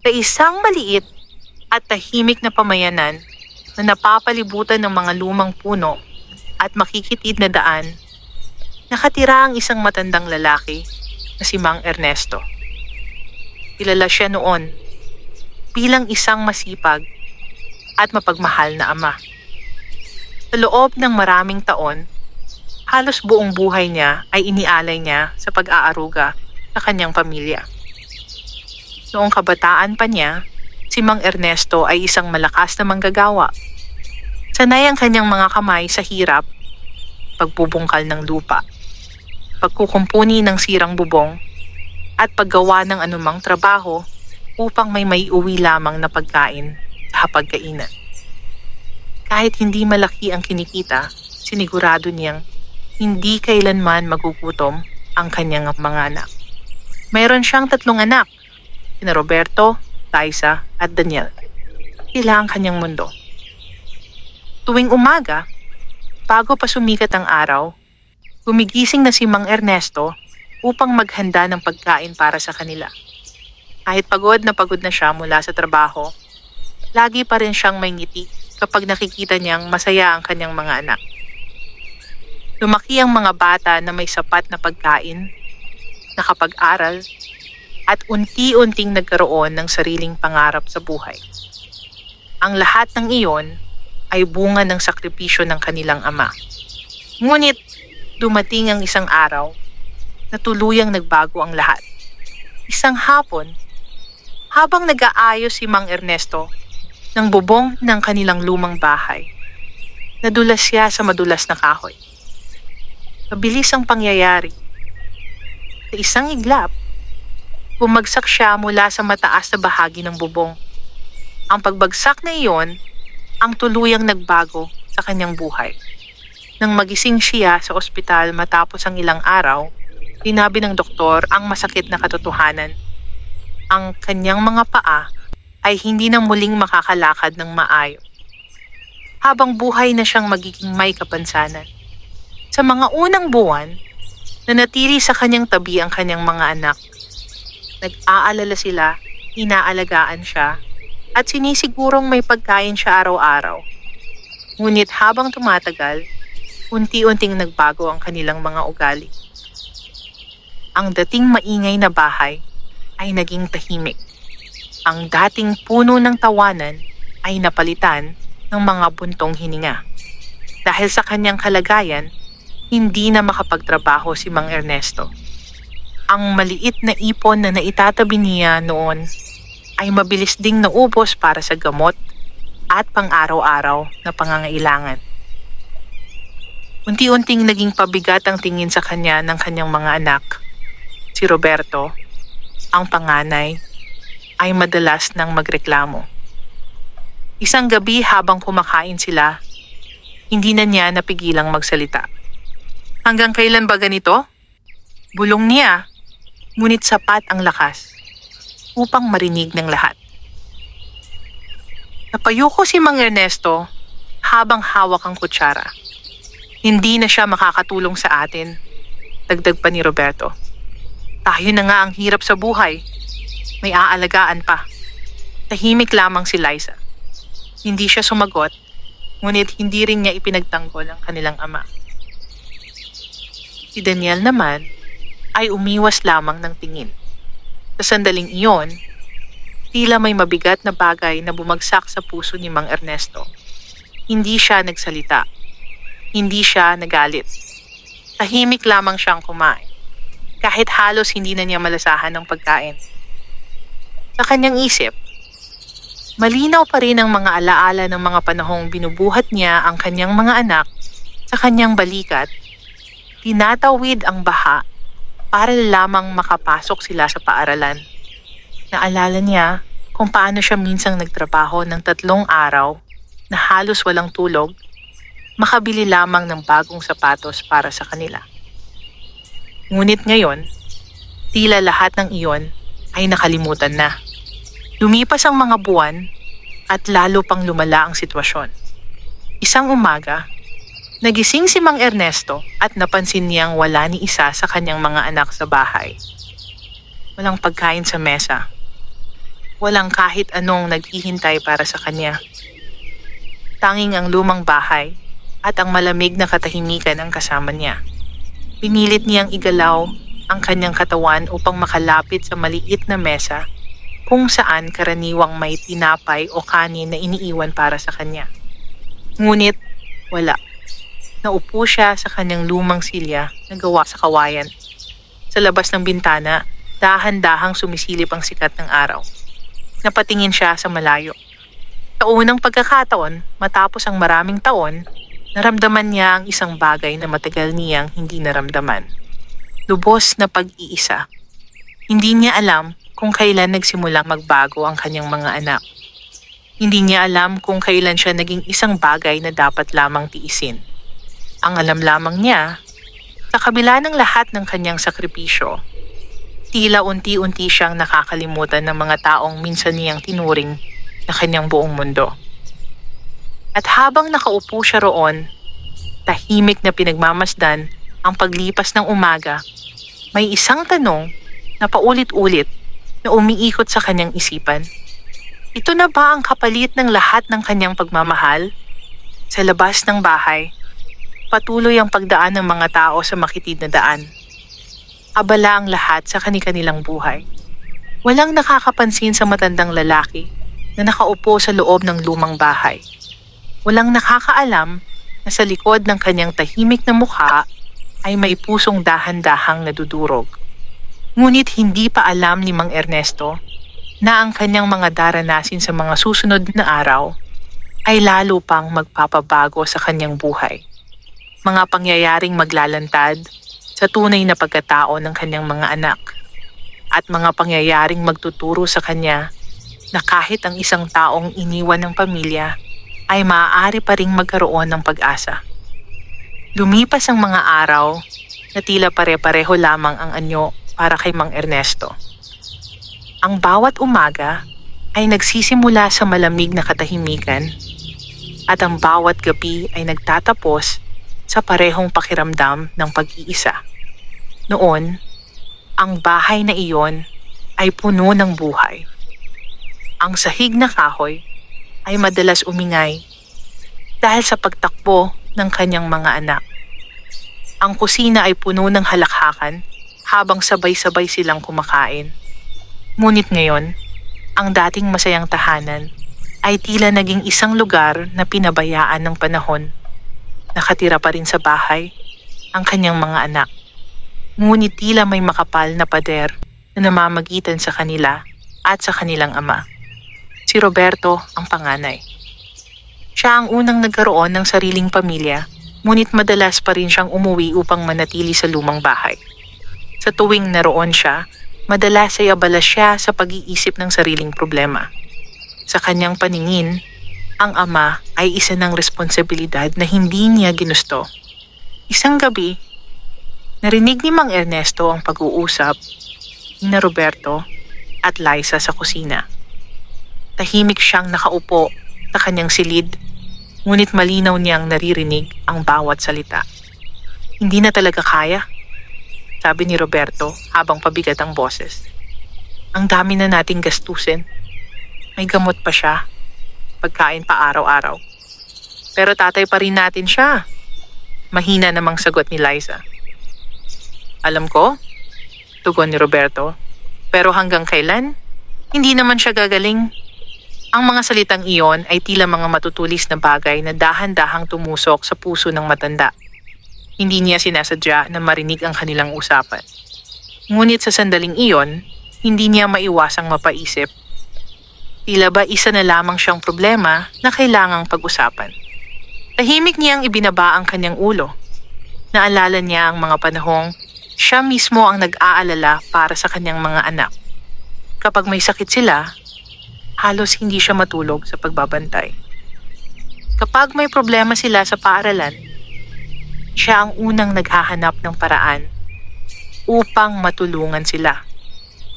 Sa isang maliit at tahimik na pamayanan na napapalibutan ng mga lumang puno at makikitid na daan, nakatira ang isang matandang lalaki na si Mang Ernesto. Kilala siya noon bilang isang masipag at mapagmahal na ama. Sa loob ng maraming taon, halos buong buhay niya ay inialay niya sa pag-aaruga sa kanyang pamilya. Noong kabataan pa niya, si Mang Ernesto ay isang malakas na manggagawa. Sanay ang kanyang mga kamay sa hirap, pagbubungkal ng lupa, pagkukumpuni ng sirang bubong, at paggawa ng anumang trabaho upang may maiuwi lamang na pagkain sa hapagkainan. Kahit hindi malaki ang kinikita, sinigurado niyang hindi kailanman magugutom ang kanyang mga anak. Mayroon siyang 3 anak, sina Roberto, Liza at Daniel. Sila ang kanyang mundo. Tuwing umaga, bago pa sumikat ang araw, gumigising na si Mang Ernesto upang maghanda ng pagkain para sa kanila. Kahit pagod na siya mula sa trabaho, lagi pa rin siyang may ngiti kapag nakikita niyang masaya ang kanyang mga anak. Lumaki ang mga bata na may sapat na pagkain, nakapag-aral, at unti-unting nagkaroon ng sariling pangarap sa buhay. Ang lahat ng iyon ay bunga ng sakripisyo ng kanilang ama. Ngunit dumating ang isang araw na tuluyang nagbago ang lahat. Isang hapon, habang nag-aayos si Mang Ernesto ng bubong ng kanilang lumang bahay, nadulas siya sa madulas na kahoy. Mabilis ang pangyayari. Sa isang iglap, bumagsak siya mula sa mataas na bahagi ng bubong. Ang pagbagsak na iyon ang tuluyang nagbago sa kanyang buhay. Nang magising siya sa ospital matapos ang ilang araw, sinabi ng doktor ang masakit na katotohanan. Ang kanyang mga paa ay hindi na muling makakalakad ng maayos. Habang buhay na siyang magiging may kapansanan. Sa mga unang buwan, nanatili sa kanyang tabi ang kanyang mga anak. Nag-aalala sila, inaalagaan siya, at sinisigurong may pagkain siya araw-araw. Ngunit habang tumatagal, unti-unting nagbago ang kanilang mga ugali. Ang dating maingay na bahay ay naging tahimik. Ang dating puno ng tawanan ay napalitan ng mga buntong hininga. Dahil sa kanyang kalagayan, hindi na makapagtrabaho si Mang Ernesto. Ang maliit na ipon na naitatabi niya noon ay mabilis ding naubos para sa gamot at pang-araw-araw na pangangailangan. Unti-unting naging pabigat ang tingin sa kanya ng kanyang mga anak. Si Roberto, ang panganay, ay madalas nang magreklamo. Isang gabi habang kumakain sila, hindi na niya napigilang magsalita. Hanggang kailan ba ganito? Bulong niya, ngunit sapat ang lakas upang marinig ng lahat. Napayuko si Mang Ernesto habang hawak ang kutsara. Hindi na siya makakatulong sa atin, dagdag pa ni Roberto. Tayo na nga ang hirap sa buhay. May aalagaan pa. Tahimik lamang si Liza. Hindi siya sumagot, ngunit hindi rin niya ipinagtanggol ang kanilang ama. Si Daniel naman ay umiwas lamang ng tingin. Sa sandaling iyon, tila may mabigat na bagay na bumagsak sa puso ni Mang Ernesto. Hindi siya nagsalita. Hindi siya nagalit. Tahimik lamang siyang kumain. Kahit halos hindi na niya malasahan ng pagkain. Sa kanyang isip, malinaw pa rin ang mga alaala ng mga panahong binubuhat niya ang kanyang mga anak sa kanyang balikat. Tinatawid ang baha para lamang makapasok sila sa paaralan. Naalala niya kung paano siya minsang nagtrabaho ng 3 araw na halos walang tulog, makabili lamang ng bagong sapatos para sa kanila. Ngunit ngayon, tila lahat ng iyon ay nakalimutan na. Lumipas ang mga buwan at lalo pang lumala ang sitwasyon. Isang umaga, nagising si Mang Ernesto at napansin niyang wala ni isa sa kanyang mga anak sa bahay. Walang pagkain sa mesa. Walang kahit anong naghihintay para sa kanya. Tanging ang lumang bahay at ang malamig na katahimikan ang kasama niya. Pinilit niyang igalaw ang kanyang katawan upang makalapit sa maliit na mesa kung saan karaniwang may tinapay o kanin na iniiwan para sa kanya. Ngunit wala. Naupo siya sa kanyang lumang silya na gawa sa kawayan. Sa labas ng bintana, dahan-dahang sumisilip ang sikat ng araw. Napatingin siya sa malayo. Sa unang pagkakataon, matapos ang maraming taon, naramdaman niya ang isang bagay na matagal niyang hindi naramdaman. Lubos na pag-iisa. Hindi niya alam kung kailan nagsimulang magbago ang kanyang mga anak. Hindi niya alam kung kailan siya naging isang bagay na dapat lamang tiisin. Ang alam lamang niya, sa kabila ng lahat ng kanyang sakripisyo, tila unti-unti siyang nakakalimutan ng mga taong minsan niyang tinuring na kanyang buong mundo. At habang nakaupo siya roon, tahimik na pinagmamasdan ang paglipas ng umaga, may isang tanong na paulit-ulit na umiikot sa kanyang isipan. Ito na ba ang kapalit ng lahat ng kanyang pagmamahal? Sa labas ng bahay, patuloy ang pagdaan ng mga tao sa makitid na daan. Abala ang lahat sa kani-kanilang buhay. Walang nakakapansin sa matandang lalaki na nakaupo sa loob ng lumang bahay. Walang nakakaalam na sa likod ng kanyang tahimik na mukha ay may pusong dahan-dahang nadudurog. Ngunit hindi pa alam ni Mang Ernesto na ang kanyang mga daranasin sa mga susunod na araw ay lalo pang magpapabago sa kanyang buhay. Mga pangyayaring maglalantad sa tunay na pagkatao ng kanyang mga anak at mga pangyayaring magtuturo sa kanya na kahit ang isang taong iniwan ng pamilya ay maaari pa ring magkaroon ng pag-asa. Lumipas ang mga araw na tila pare-pareho lamang ang anyo para kay Mang Ernesto. Ang bawat umaga ay nagsisimula sa malamig na katahimikan at ang bawat gabi ay nagtatapos sa parehong pakiramdam ng pag-iisa. Noon, ang bahay na iyon ay puno ng buhay. Ang sahig na kahoy ay madalas umingay dahil sa pagtakbo ng kanyang mga anak. Ang kusina ay puno ng halakhakan habang sabay-sabay silang kumakain. Ngunit ngayon, ang dating masayang tahanan ay tila naging isang lugar na pinabayaan ng panahon. Nakatira pa rin sa bahay ang kanyang mga anak. Ngunit tila may makapal na pader na namamagitan sa kanila at sa kanilang ama. Si Roberto ang panganay. Siya ang unang nagkaroon ng sariling pamilya, ngunit madalas pa rin siyang umuwi upang manatili sa lumang bahay. Sa tuwing naroon siya, madalas ay abala siya sa pag-iisip ng sariling problema. Sa kanyang paningin, ang ama ay isa ng responsibilidad na hindi niya ginusto. Isang gabi, narinig ni Mang Ernesto ang pag-uusap ni Roberto at Liza sa kusina. Tahimik siyang nakaupo sa kanyang silid, ngunit malinaw niyang naririnig ang bawat salita. Hindi na talaga kaya, sabi ni Roberto habang pabigat ang boses. Ang dami na nating gastusin. May gamot pa siya. Pagkain pa araw-araw. Pero tatay pa rin natin siya. Mahina namang sagot ni Liza. Alam ko, tugon ni Roberto. Pero hanggang kailan? Hindi naman siya gagaling. Ang mga salitang iyon ay tila mga matutulis na bagay na dahan-dahang tumusok sa puso ng matanda. Hindi niya sinasadya na marinig ang kanilang usapan. Ngunit sa sandaling iyon, hindi niya maiwasang mapaisip. Tila ba isa na lamang siyang problema na kailangang pag-usapan. Tahimik niyang ibinaba ang kanyang ulo. Naalala niya ang mga panahong siya mismo ang nag-aalala para sa kanyang mga anak. Kapag may sakit sila, halos hindi siya matulog sa pagbabantay. Kapag may problema sila sa paaralan, siya ang unang naghahanap ng paraan upang matulungan sila.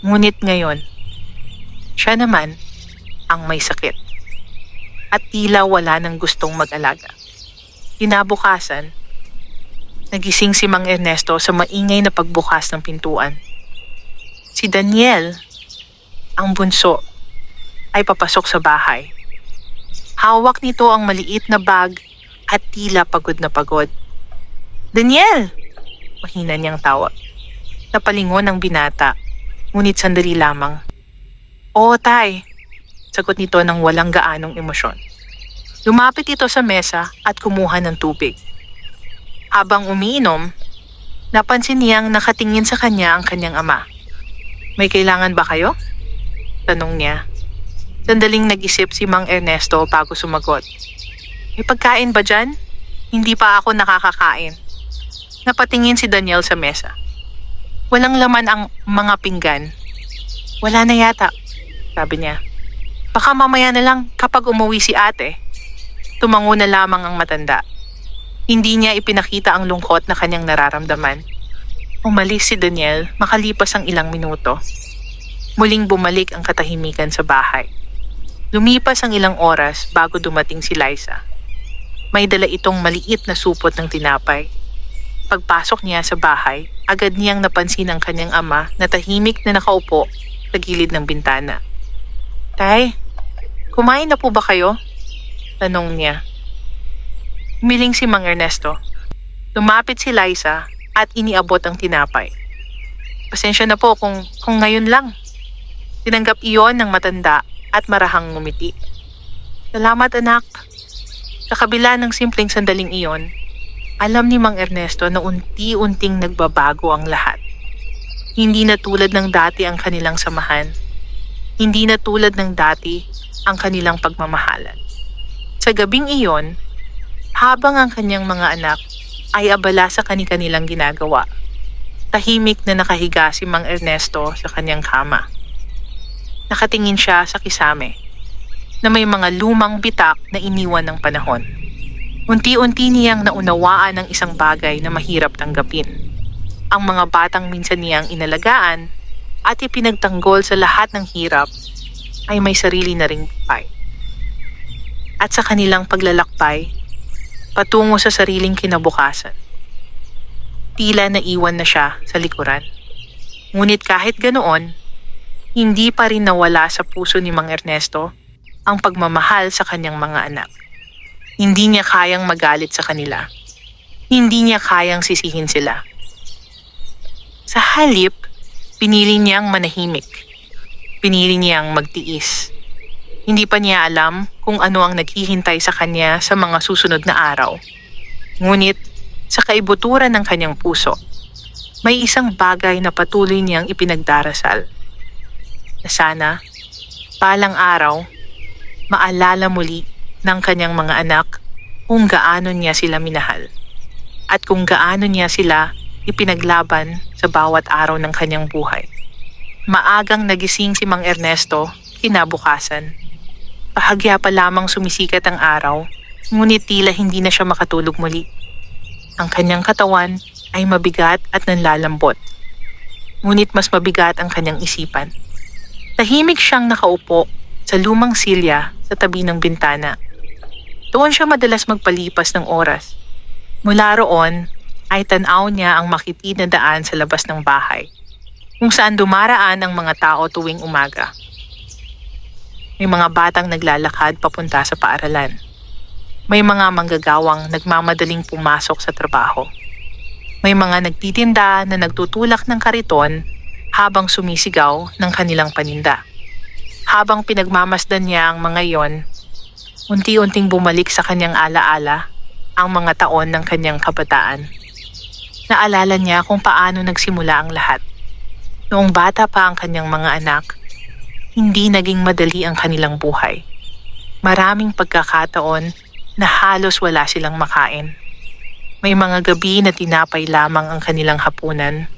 Ngunit ngayon, siya naman ang may sakit at tila wala nang gustong mag-alaga. Kinabukasan, nagising si Mang Ernesto sa maingay na pagbukas ng pintuan. Si Daniel, ang bunso, ay papasok sa bahay. Hawak nito ang maliit na bag at tila pagod na pagod. "Daniel!" Mahina niyang tawag. Napalingon ang binata, ngunit sandali lamang. "Oo, tay," sagot nito ng walang gaanong emosyon. Lumapit ito sa mesa at kumuha ng tubig. Habang umiinom, napansin niyang nakatingin sa kanya ang kanyang ama. "May kailangan ba kayo?" tanong niya. Sandaling nag-isip si Mang Ernesto bago sumagot. "May pagkain ba dyan? Hindi pa ako nakakakain." Napatingin si Daniel sa mesa. Walang laman ang mga pinggan. "Wala na yata," sabi niya. "Baka mamaya na lang kapag umuwi si ate." Tumango na lamang ang matanda. Hindi niya ipinakita ang lungkot na kanyang nararamdaman. Umalis si Daniel makalipas ang ilang minuto. Muling bumalik ang katahimikan sa bahay. Lumipas ang ilang oras bago dumating si Liza. May dala itong maliit na supot ng tinapay. Pagpasok niya sa bahay, agad niyang napansin ang kanyang ama na tahimik na nakaupo sa gilid ng bintana. "Tay, kumain na po ba kayo?" tanong niya. Humiling si Mang Ernesto. Lumapit si Liza at iniabot ang tinapay. "Pasensya na po kung ngayon lang." Tinanggap iyon ng matanda at marahang ngumiti. "Salamat anak." Sa kabila ng simpleng sandaling iyon, alam ni Mang Ernesto na unti-unting nagbabago ang lahat. Hindi na tulad ng dati ang kanilang samahan. Hindi na tulad ng dati ang kanilang pagmamahalan. Sa gabing iyon, habang ang kanyang mga anak ay abala sa kanilang ginagawa, tahimik na nakahiga si Mang Ernesto sa kanyang kama. Nakatingin siya sa kisame na may mga lumang bitak na iniwan ng panahon. Unti-unti niyang naunawaan ang isang bagay na mahirap tanggapin. Ang mga batang minsan niyang inalagaan at ipinagtanggol sa lahat ng hirap ay may sarili na ring buhay. At sa kanilang paglalakbay, patungo sa sariling kinabukasan, tila naiwan na siya sa likuran. Ngunit kahit ganoon, hindi pa rin nawala sa puso ni Mang Ernesto ang pagmamahal sa kanyang mga anak. Hindi niya kayang magalit sa kanila. Hindi niya kayang sisihin sila. Sa halip, pinili niyang manahimik. Pinili niyang magtiis. Hindi pa niya alam kung ano ang naghihintay sa kanya sa mga susunod na araw. Ngunit sa kaibuturan ng kanyang puso, may isang bagay na patuloy niyang ipinagdarasal. Na sana, balang araw, maalala muli ng kanyang mga anak kung gaano niya sila minahal at kung gaano niya sila ipinaglaban sa bawat araw ng kanyang buhay. Maagang nagising si Mang Ernesto kinabukasan. Bahagya pa lamang sumisikat ang araw, ngunit tila hindi na siya makatulog muli. Ang kanyang katawan ay mabigat at nanlalambot. Ngunit mas mabigat ang kanyang isipan. Tahimik siyang nakaupo sa lumang silya sa tabi ng bintana. Doon siya madalas magpalipas ng oras. Mula roon ay tanaw niya ang makitid na daan sa labas ng bahay, kung saan dumaraan ang mga tao tuwing umaga. May mga batang naglalakad papunta sa paaralan. May mga manggagawang nagmamadaling pumasok sa trabaho. May mga nagtitinda na nagtutulak ng kariton habang sumisigaw ng kanilang paninda. Habang pinagmamasdan niya ang mga iyon, unti-unting bumalik sa kanyang alaala ang mga taon ng kanyang kabataan. Naalala niya kung paano nagsimula ang lahat. Noong bata pa ang kanyang mga anak, hindi naging madali ang kanilang buhay. Maraming pagkakataon na halos wala silang makain. May mga gabi na tinapay lamang ang kanilang hapunan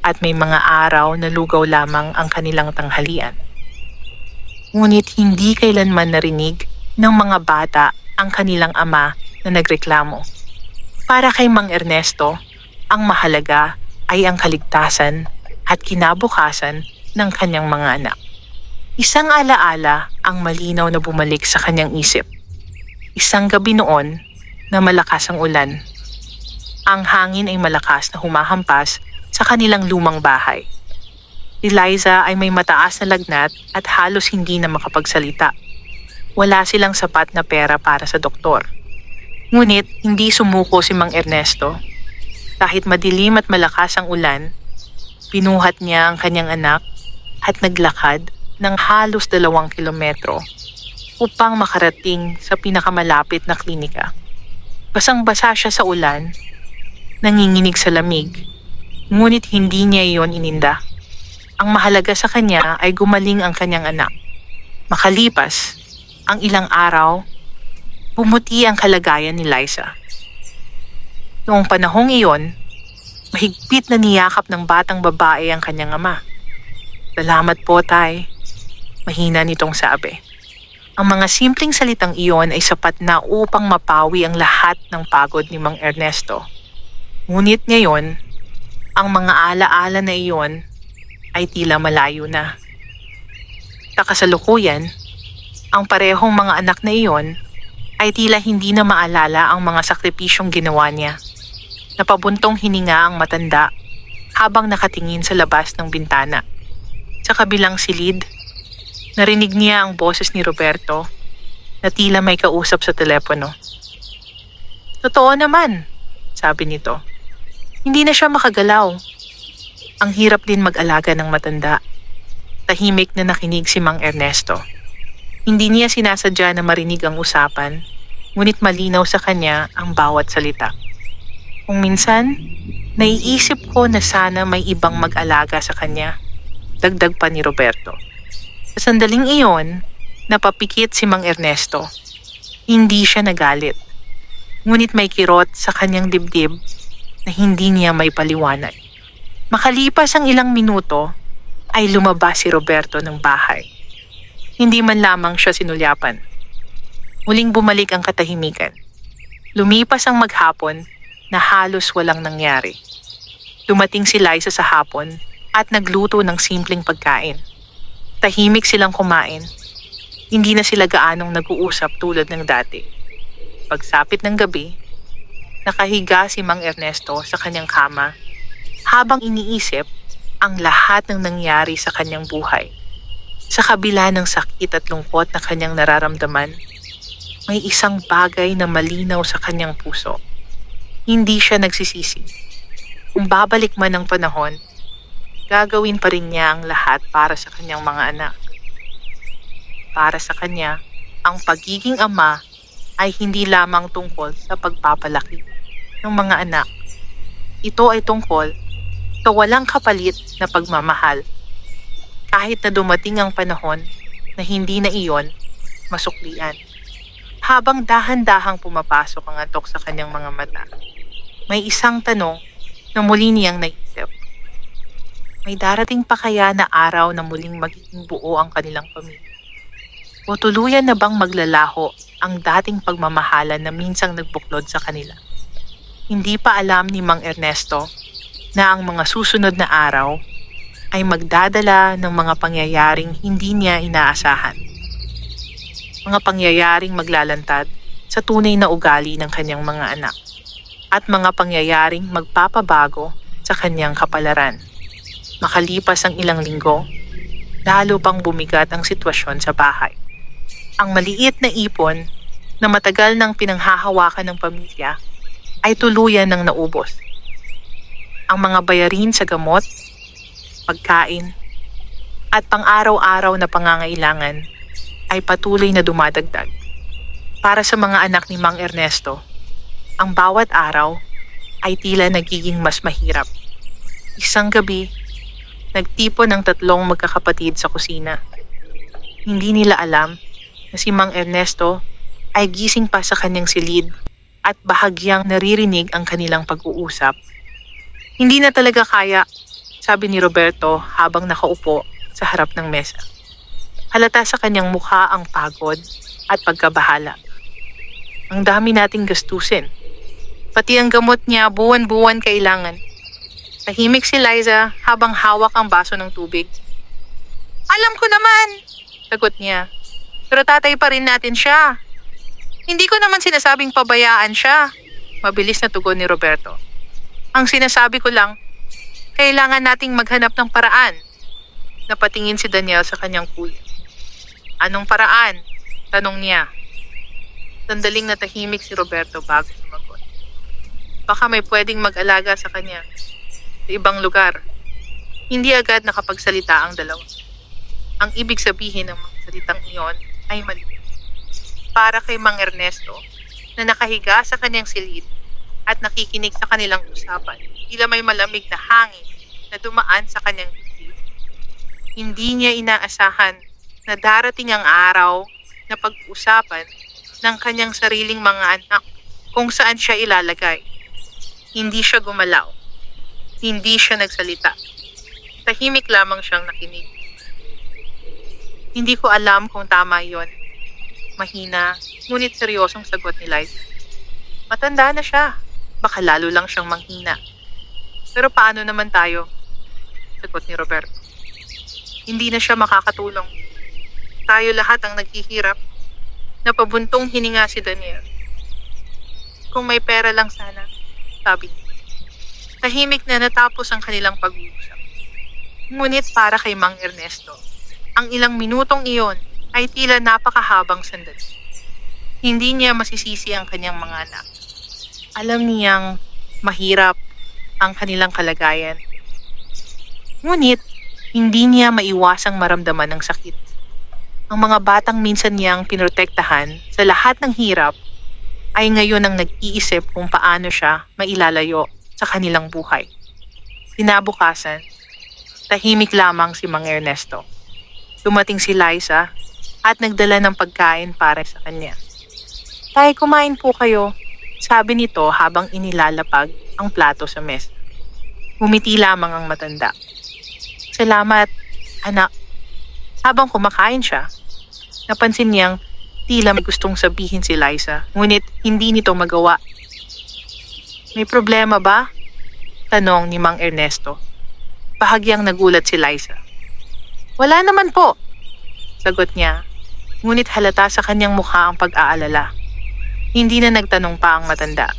at may mga araw na lugaw lamang ang kanilang tanghalian. Ngunit hindi kailanman narinig ng mga bata ang kanilang ama na nagreklamo. Para kay Mang Ernesto, ang mahalaga ay ang kaligtasan at kinabukasan ng kanyang mga anak. Isang alaala ang malinaw na bumalik sa kanyang isip. Isang gabi noon na malakas ang ulan. Ang hangin ay malakas na humahampas sa kanilang lumang bahay. Si Liza ay may mataas na lagnat at halos hindi na makapagsalita. Wala silang sapat na pera para sa doktor. Ngunit hindi sumuko si Mang Ernesto. Kahit madilim at malakas ang ulan, binuhat niya ang kanyang anak at naglakad ng halos 2 kilometro upang makarating sa pinakamalapit na klinika. Basang-basa siya sa ulan, nanginginig sa lamig, ngunit hindi niya iyon ininda. Ang mahalaga sa kanya ay gumaling ang kanyang anak. Makalipas ang ilang araw, bumuti ang kalagayan ni Liza. Noong panahong iyon, mahigpit na niyakap ng batang babae ang kanyang ama. "Salamat po, Tay," mahina nitong sabi. Ang mga simpleng salitang iyon ay sapat na upang mapawi ang lahat ng pagod ni Mang Ernesto. Ngunit ngayon, ang mga alaala na iyon ay tila malayo na. Sa kasalukuyan, ang parehong mga anak na iyon ay tila hindi na maalala ang mga sakripisyong ginawa niya. Napabuntong hininga ang matanda habang nakatingin sa labas ng bintana. Sa kabilang silid, narinig niya ang boses ni Roberto na tila may kausap sa telepono. "Totoo naman," sabi nito. Hindi na siya makagalaw. Ang hirap din mag-alaga ng matanda. Tahimik na nakinig si Mang Ernesto. Hindi niya sinasadya na marinig ang usapan, ngunit malinaw sa kanya ang bawat salita. Kung minsan, naiisip ko na sana may ibang mag-alaga sa kanya, dagdag pa ni Roberto. Sa sandaling iyon, napapikit si Mang Ernesto. Hindi siya nagalit, ngunit may kirot sa kanyang dibdib na hindi niya may paliwanag. Makalipas ang ilang minuto, ay lumabas si Roberto ng bahay. Hindi man lamang siya sinulyapan. Muling bumalik ang katahimikan. Lumipas ang maghapon na halos walang nangyari. Dumating si Liza sa hapon at nagluto ng simpleng pagkain. Tahimik silang kumain. Hindi na sila gaanong nag-uusap tulad ng dati. Pagsapit ng gabi, nakahiga si Mang Ernesto sa kanyang kama habang iniisip ang lahat ng nangyari sa kanyang buhay. Sa kabila ng sakit at lungkot na kanyang nararamdaman, may isang bagay na malinaw sa kanyang puso. Hindi siya nagsisisi. Kung babalik man ang panahon, gagawin pa rin niya ang lahat para sa kanyang mga anak. Para sa kanya, ang pagiging ama ay hindi lamang tungkol sa pagpapalaki ng mga anak. Ito ay tungkol sa walang kapalit na pagmamahal. Kahit na dumating ang panahon na hindi na iyon masuklian. Habang dahan-dahang pumapasok ang antok sa kanyang mga mata, may isang tanong na muli niyang naisip. May darating pa kaya na araw na muling magiging buo ang kanilang pamilya? O tuluyan na bang maglalaho ang dating pagmamahalan na minsang nagbuklod sa kanila? Hindi pa alam ni Mang Ernesto na ang mga susunod na araw ay magdadala ng mga pangyayaring hindi niya inaasahan. Mga pangyayaring maglalantad sa tunay na ugali ng kanyang mga anak at mga pangyayaring magpapabago sa kanyang kapalaran. Makalipas ang ilang linggo, lalo pang bumigat ang sitwasyon sa bahay. Ang maliit na ipon na matagal nang pinanghahawakan ng pamilya ay tuluyan ng naubos. Ang mga bayarin sa gamot, pagkain, at pang-araw-araw na pangangailangan ay patuloy na dumadagdag. Para sa mga anak ni Mang Ernesto, ang bawat araw ay tila nagiging mas mahirap. Isang gabi, nagtipon ng 3 magkakapatid sa kusina. Hindi nila alam na si Mang Ernesto ay gising pa sa kanyang silid at bahagyang naririnig ang kanilang pag-uusap. Hindi na talaga kaya, sabi ni Roberto habang nakaupo sa harap ng mesa. Halata sa kanyang mukha ang pagod at pagkabahala. Ang dami nating gastusin. Pati ang gamot niya buwan-buwan kailangan. Tahimik si Liza habang hawak ang baso ng tubig. "Alam ko naman," sagot niya. "Pero tatay pa rin natin siya. Hindi ko naman sinasabing pabayaan siya." Mabilis na tugon ni Roberto. "Ang sinasabi ko lang, kailangan nating maghanap ng paraan Napatingin si Daniel sa kanyang kuya. Anong paraan? Tanong niya. Sandaling natahimik si Roberto bago sumagot. Baka may pwedeng mag-alaga sa kanya sa ibang lugar. Hindi agad nakapagsalita ang dalawa. Ang ibig sabihin ng mga salitang iyon ay mali. Para kay Mang Ernesto na nakahiga sa kanyang silid at nakikinig sa kanilang usapan, tila may malamig na hangin na dumaan sa kanyang dibdib. Hindi niya inaasahan na darating ang araw na pag-usapan ng kanyang sariling mga anak kung saan siya ilalagay. Hindi siya gumalaw. Hindi siya nagsalita. Tahimik lamang siyang nakinig. Hindi ko alam kung tama yon. Mahina, ngunit seryosong sagot ni Liza. Matanda na siya. Baka lalo lang siyang manghina. Pero paano naman tayo? Sagot ni Roberto. Hindi na siya makakatulong. Tayo lahat ang naghihirap. Napabuntong hininga si Daniel. Kung may pera lang sana, sabi niya. Tahimik na natapos ang kanilang pag-uusap. Ngunit para kay Mang Ernesto, ang ilang minutong iyon ay tila napakahabang sandali. Hindi niya masisisi ang kanyang mga anak. Alam niyang mahirap ang kanilang kalagayan. Ngunit, hindi niya maiwasang maramdaman ng sakit. Ang mga batang minsan niyang pinotektahan sa lahat ng hirap ay ngayon ang nag-iisip kung paano siya mailalayo sa kanilang buhay. Kinabukasan, tahimik lamang si Mang Ernesto. Dumating si Liza at nagdala ng pagkain para sa kanya. Tay, kumain po kayo, sabi nito habang inilalapag ang plato sa mesa. Ngumiti lamang ang matanda. Salamat, anak. Habang kumakain siya, napansin niyang tila may gustong sabihin si Liza, ngunit hindi nito magawa. May problema ba? Tanong ni Mang Ernesto. Bahagyang nagulat si Liza. Wala naman po, sagot niya, ngunit halata sa kanyang mukha ang pag-aalala. Hindi na nagtanong pa ang matanda.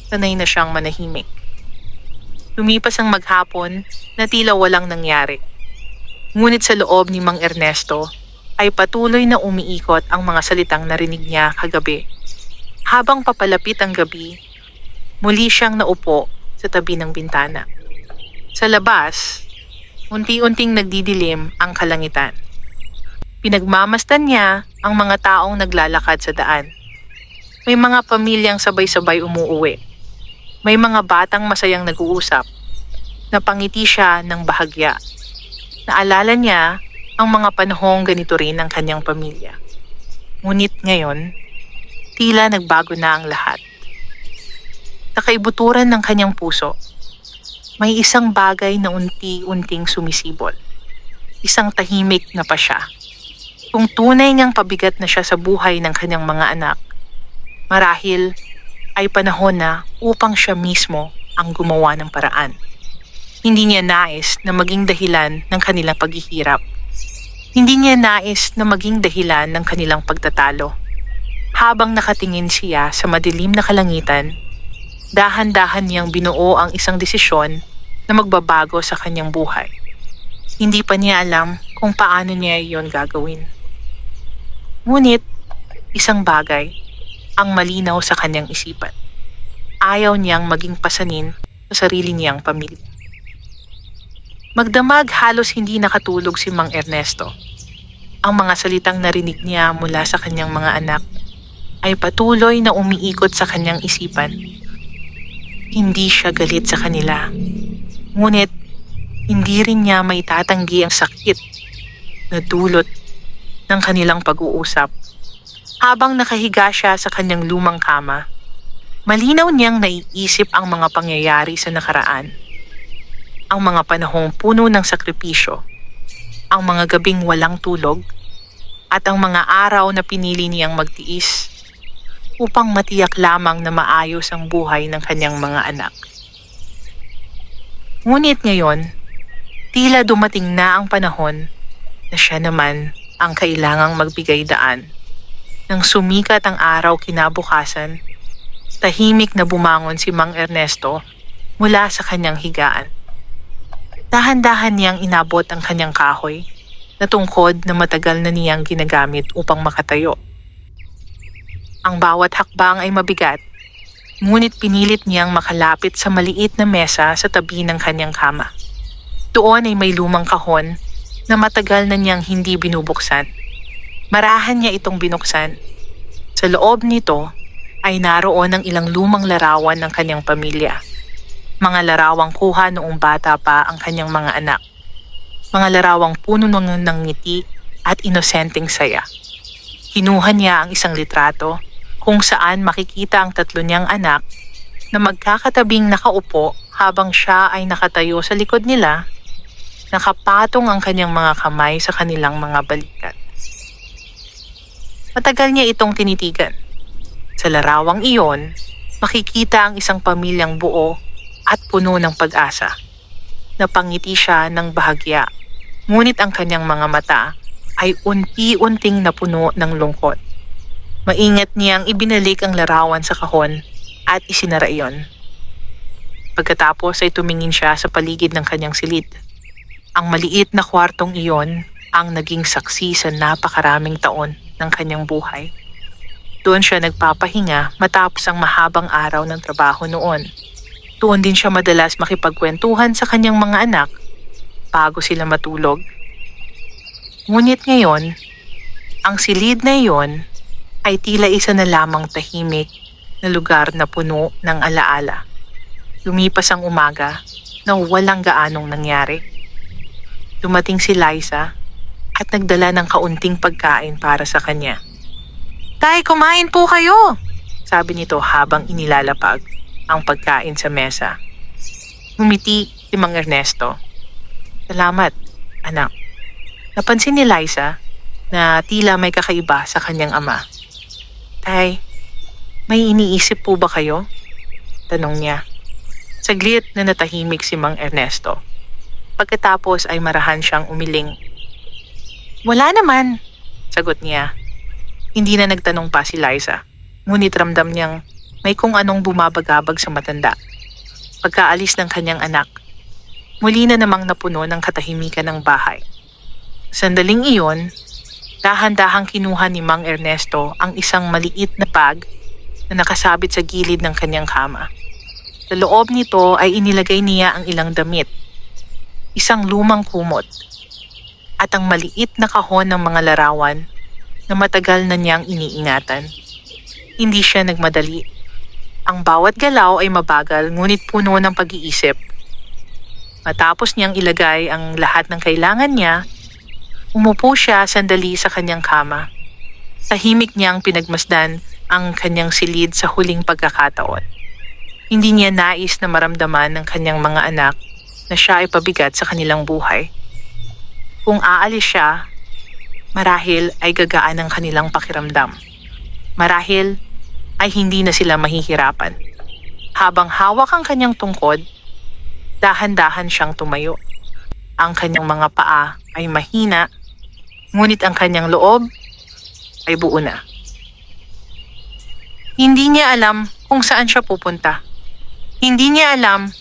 Sanay na siyang manahimik. Lumipas ang maghapon na tila walang nangyari. Ngunit sa loob ni Mang Ernesto ay patuloy na umiikot ang mga salitang narinig niya kagabi. Habang papalapit ang gabi, muli siyang naupo sa tabi ng bintana. Sa labas, unti-unting nagdidilim ang kalangitan. Pinagmamasdan niya ang mga taong naglalakad sa daan. May mga pamilyang sabay-sabay umuuwi. May mga batang masayang nag-uusap. Napangiti siya ng bahagya. Naalala niya ang mga panahong ganito rin ng kanyang pamilya. Ngunit ngayon, tila nagbago na ang lahat. Sa kaibuturan ng kanyang puso, may isang bagay na unti-unting sumisibol. Isang tahimik na pa siya. Kung tunay niyang pabigat na siya sa buhay ng kanyang mga anak, marahil ay panahon na upang siya mismo ang gumawa ng paraan. Hindi niya nais na maging dahilan ng kanilang paghihirap. Hindi niya nais na maging dahilan ng kanilang pagtatalo. Habang nakatingin siya sa madilim na kalangitan, dahan-dahan niyang binuo ang isang desisyon na magbabago sa kanyang buhay. Hindi pa niya alam kung paano niya iyon gagawin. Ngunit, isang bagay ang malinaw sa kanyang isipan. Ayaw niyang maging pasanin sa sarili niyang pamilya. Magdamag halos hindi nakatulog si Mang Ernesto. Ang mga salitang narinig niya mula sa kanyang mga anak ay patuloy na umiikot sa kanyang isipan. Hindi siya galit sa kanila. Ngunit, hindi rin niya maitatanggi ang sakit na dulot ng kanilang pag-uusap. Habang nakahiga siya sa kanyang lumang kama, malinaw niyang naiisip ang mga pangyayari sa nakaraan. Ang mga panahong puno ng sakripisyo, ang mga gabing walang tulog, at ang mga araw na pinili niyang magtiis upang matiyak lamang na maayos ang buhay ng kanyang mga anak. Ngunit ngayon, tila dumating na ang panahon na siya naman ang kailangang magbigay daan. Nang sumikat ang araw kinabukasan, tahimik na bumangon si Mang Ernesto mula sa kanyang higaan. Dahan-dahan niyang inabot ang kanyang kahoy na tungkod na matagal na niyang ginagamit upang makatayo. Ang bawat hakbang ay mabigat, ngunit pinilit niyang makalapit sa maliit na mesa sa tabi ng kanyang kama. Doon ay may lumang kahon na matagal na niyang hindi binubuksan. Marahan niya itong binuksan. Sa loob nito ay naroon ang ilang lumang larawan ng kanyang pamilya. Mga larawang kuha noong bata pa ang kanyang mga anak. Mga larawang puno ng ngiti at inosenteng saya. Kinuha niya ang isang litrato kung saan makikita ang tatlo niyang anak na magkakatabing nakaupo habang siya ay nakatayo sa likod nila, nakapatong ang kanyang mga kamay sa kanilang mga balikat. Matagal niya itong tinitigan. Sa larawang iyon, makikita ang isang pamilyang buo at puno ng pag-asa. Napangiti siya ng bahagya, ngunit ang kanyang mga mata ay unti-unting napuno ng lungkot. Maingat niyang ibinalik ang larawan sa kahon at isinara iyon. Pagkatapos ay tumingin siya sa paligid ng kanyang silid. Ang maliit na kwartong iyon ang naging saksi sa napakaraming taon ng kanyang buhay. Doon siya nagpapahinga matapos ang mahabang araw ng trabaho noon. Doon din siya madalas makipagkwentuhan sa kanyang mga anak bago sila matulog. Ngunit ngayon, ang silid na iyon ay tila isa na lamang tahimik na lugar na puno ng alaala. Lumipas ang umaga na walang gaanong nangyari. Dumating si Liza at nagdala ng kaunting pagkain para sa kanya. "Tay, kumain po kayo!" sabi nito habang inilalapag ang pagkain sa mesa. Ngumiti si Mang Ernesto. "Salamat, anak." Napansin ni Liza na tila may kakaiba sa kanyang ama. "Tay, may iniisip po ba kayo?" tanong niya. Saglit na natahimik si Mang Ernesto. Pagkatapos ay marahan siyang umiling. "Wala naman," sagot niya. Hindi na nagtanong pa si Liza, ngunit ramdam niyang may kung anong bumabagabag sa matanda. Pagkaalis ng kanyang anak, muli na namang napuno ng katahimikan ng bahay. Sandaling iyon, dahan-dahang kinuha ni Mang Ernesto ang isang maliit na bag na nakasabit sa gilid ng kanyang kama. Sa loob nito ay inilagay niya ang ilang damit, isang lumang kumot, at ang maliit na kahon ng mga larawan na matagal na niyang iniingatan. Hindi siya nagmadali. Ang bawat galaw ay mabagal ngunit puno ng pag-iisip. Matapos niyang ilagay ang lahat ng kailangan niya, umupo siya sandali sa kanyang kama. Tahimik niyang pinagmasdan ang kanyang silid sa huling pagkakataon. Hindi niya nais na maramdaman ng kanyang mga anak na siya ay pabigat sa kanilang buhay. Kung aalis siya, marahil ay gagaan ang kanilang pakiramdam. Marahil ay hindi na sila mahihirapan. Habang hawak ang kanyang tungkod, dahan-dahan siyang tumayo. Ang kanyang mga paa ay mahina, ngunit ang kanyang loob ay buo na. Hindi niya alam kung saan siya pupunta. Hindi niya alam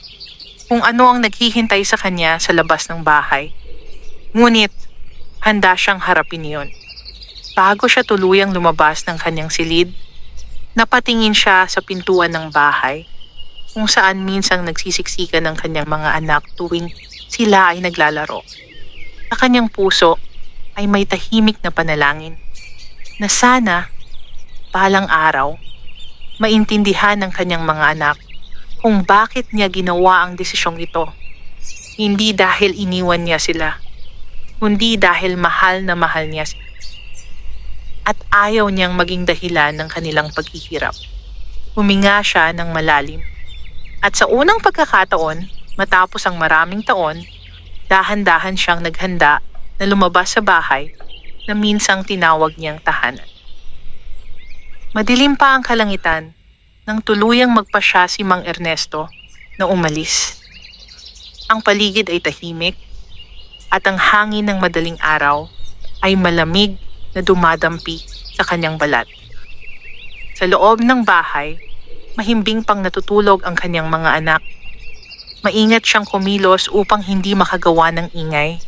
kung ano ang naghihintay sa kanya sa labas ng bahay. Ngunit handa siyang harapin iyon. Bago siya tuluyang lumabas ng kanyang silid, napatingin siya sa pintuan ng bahay kung saan minsang nagsisiksikan ng kanyang mga anak tuwing sila ay naglalaro. Sa kanyang puso ay may tahimik na panalangin na sana balang araw maintindihan ng kanyang mga anak kung bakit niya ginawa ang desisyong ito. Hindi dahil iniwan niya sila, kundi dahil mahal na mahal niya sila. At ayaw niyang maging dahilan ng kanilang paghihirap. Huminga siya ng malalim. At sa unang pagkakataon, matapos ang maraming taon, dahan-dahan siyang naghanda na lumabas sa bahay na minsang tinawag niyang tahanan. Madilim pa ang kalangitan nang tuluyang magpasya si Mang Ernesto na umalis. Ang paligid ay tahimik at ang hangin ng madaling araw ay malamig na dumadampi sa kanyang balat. Sa loob ng bahay, mahimbing pang natutulog ang kanyang mga anak. Maingat siyang kumilos upang hindi makagawa ng ingay.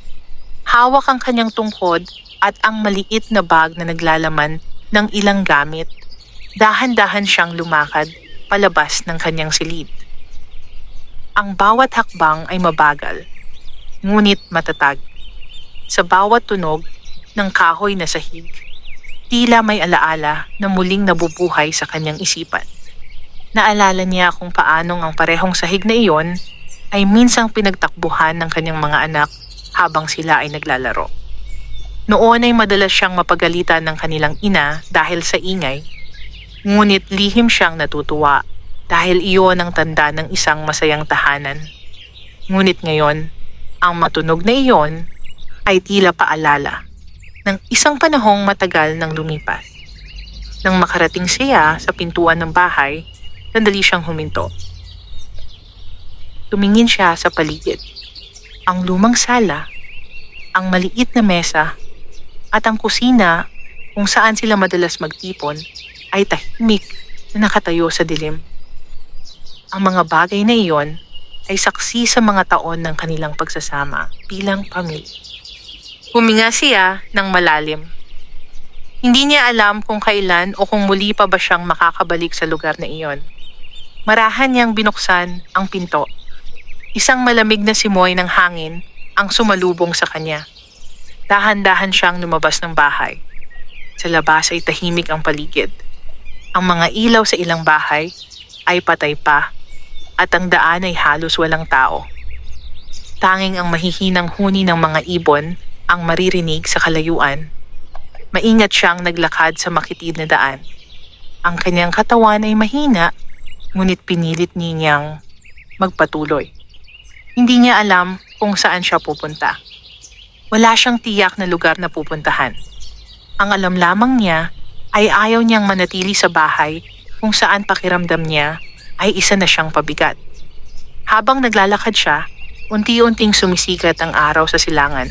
Hawak ang kanyang tungkod at ang maliit na bag na naglalaman ng ilang gamit. Dahan-dahan siyang lumakad palabas ng kanyang silid. Ang bawat hakbang ay mabagal, ngunit matatag. Sa bawat tunog ng kahoy na sahig, tila may alaala na muling nabubuhay sa kanyang isipan. Naalala niya kung paanong ang parehong sahig na iyon ay minsang pinagtakbuhan ng kanyang mga anak habang sila ay naglalaro. Noon ay madalas siyang mapagalitan ng kanilang ina dahil sa ingay, ngunit lihim siyang natutuwa dahil iyon ang tanda ng isang masayang tahanan. Ngunit ngayon, ang matunog na iyon ay tila paalala ng isang panahong matagal nang lumipas. Nang makarating siya sa pintuan ng bahay, sandali siyang huminto. Tumingin siya sa paligid. Ang lumang sala, ang maliit na mesa, at ang kusina kung saan sila madalas magtipon ay tahimik na nakatayo sa dilim. Ang mga bagay na iyon ay saksi sa mga taon ng kanilang pagsasama bilang pamilya. Huminga siya ng malalim. Hindi niya alam kung kailan o kung muli pa ba siyang makakabalik sa lugar na iyon. Marahan niyang binuksan ang pinto. Isang malamig na simoy ng hangin ang sumalubong sa kanya. Dahan-dahan siyang lumabas ng bahay. Sa labas ay tahimik ang paligid. Ang mga ilaw sa ilang bahay ay patay pa at ang daan ay halos walang tao. Tanging ang mahihinang huni ng mga ibon ang maririnig sa kalayuan. Maingat siyang naglakad sa makitid na daan. Ang kanyang katawan ay mahina, ngunit pinilit niyang magpatuloy. Hindi niya alam kung saan siya pupunta. Wala siyang tiyak na lugar na pupuntahan. Ang alam lamang niya ay ayaw niyang manatili sa bahay kung saan pakiramdam niya ay isa na siyang pabigat. Habang naglalakad siya, unti-unting sumisikat ang araw sa silangan.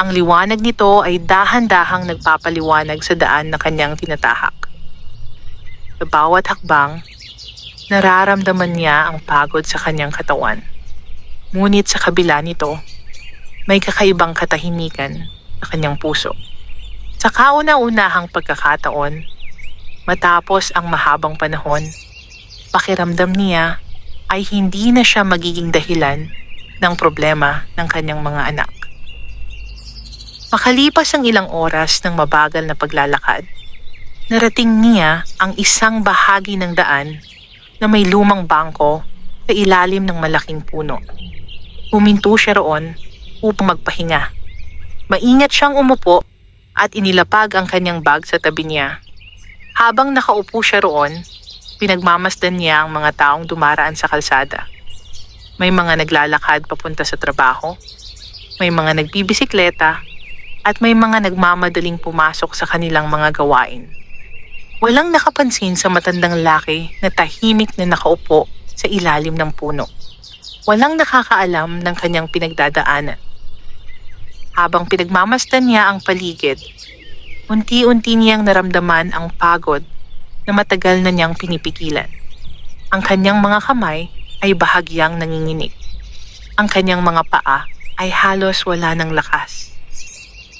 Ang liwanag nito ay dahan-dahang nagpapaliwanag sa daan na kanyang tinatahak. Sa bawat hakbang, nararamdaman niya ang pagod sa kanyang katawan. Ngunit sa kabila nito, may kakaibang katahimikan sa kanyang puso. Sa kauna-unahang pagkakataon, matapos ang mahabang panahon, pakiramdam niya ay hindi na siya magiging dahilan ng problema ng kanyang mga anak. Makalipas ang ilang oras ng mabagal na paglalakad, narating niya ang isang bahagi ng daan na may lumang bangko sa ilalim ng malaking puno. Huminto siya roon upang magpahinga. Maingat siyang umupo at inilapag ang kanyang bag sa tabi niya. Habang nakaupo siya roon, pinagmamasdan niya ang mga taong dumaraan sa kalsada. May mga naglalakad papunta sa trabaho, may mga nagbibisikleta, at may mga nagmamadaling pumasok sa kanilang mga gawain. Walang nakapansin sa matandang lalaki na tahimik na nakaupo sa ilalim ng puno. Walang nakakaalam ng kanyang pinagdadaanan. Habang pinagmamasdan niya ang paligid, unti-unti niyang naramdaman ang pagod na matagal na niyang pinipigilan. Ang kanyang mga kamay ay bahagyang nanginginig. Ang kanyang mga paa ay halos wala ng lakas.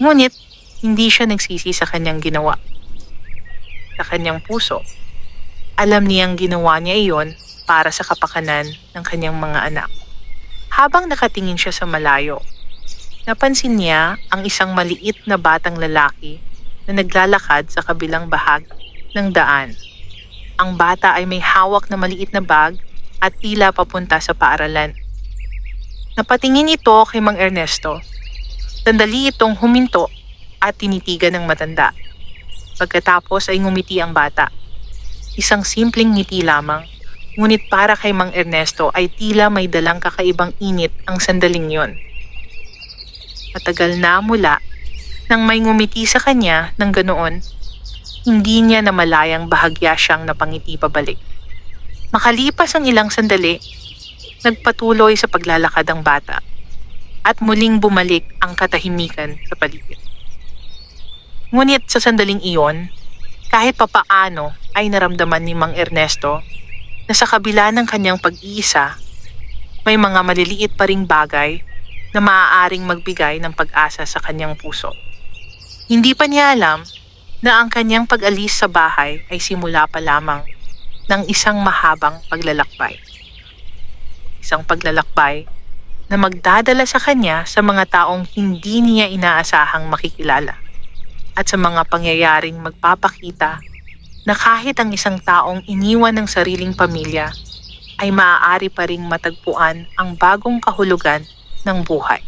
Ngunit, hindi siya nagsisi sa kanyang ginawa. Sa kanyang puso, alam niyang ginawa niya iyon para sa kapakanan ng kanyang mga anak. Habang nakatingin siya sa malayo, napansin niya ang isang maliit na batang lalaki na naglalakad sa kabilang bahagi ng daan. Ang bata ay may hawak na maliit na bag at tila papunta sa paaralan. Napatingin ito kay Mang Ernesto. Sandali itong huminto at tinitigan ng matanda. Pagkatapos ay ngumiti ang bata. Isang simpleng ngiti lamang, ngunit para kay Mang Ernesto ay tila may dalang kakaibang init ang sandaling yon. Matagal na mula nang may ngumiti sa kanya ng ganoon, hindi niya namalayang bahagya siyang napangiti pabalik. Makalipas ang ilang sandali, nagpatuloy sa paglalakad ang bata at muling bumalik ang katahimikan sa paligid. Ngunit sa sandaling iyon, kahit papaano ay naramdaman ni Mang Ernesto na sa kabila ng kanyang pag-iisa, may mga maliliit pa ring bagay na maaaring magbigay ng pag-asa sa kanyang puso. Hindi pa niya alam na ang kanyang pag-alis sa bahay ay simula pa lamang ng isang mahabang paglalakbay. Isang paglalakbay na magdadala sa kanya sa mga taong hindi niya inaasahang makikilala at sa mga pangyayaring magpapakita na kahit ang isang taong iniwan ng sariling pamilya ay maaari pa ring matagpuan ang bagong kahulugan ng buhay.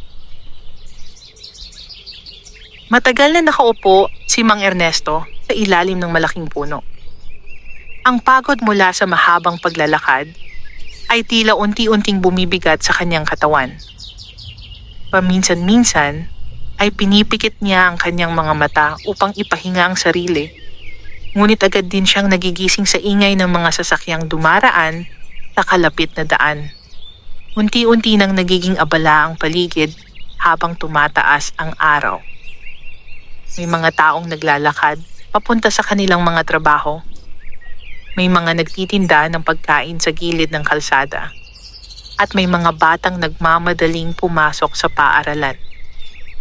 Matagal na nakaupo si Mang Ernesto sa ilalim ng malaking puno. Ang pagod mula sa mahabang paglalakad ay tila unti-unting bumibigat sa kanyang katawan. Paminsan-minsan ay pinipikit niya ang kanyang mga mata upang ipahinga ang sarili. Ngunit agad din siyang nagigising sa ingay ng mga sasakyang dumaraan sa kalapit na daan. Unti-unti nang nagiging abala ang paligid habang tumataas ang araw. May mga taong naglalakad papunta sa kanilang mga trabaho. May mga nagtitinda ng pagkain sa gilid ng kalsada. At may mga batang nagmamadaling pumasok sa paaralan.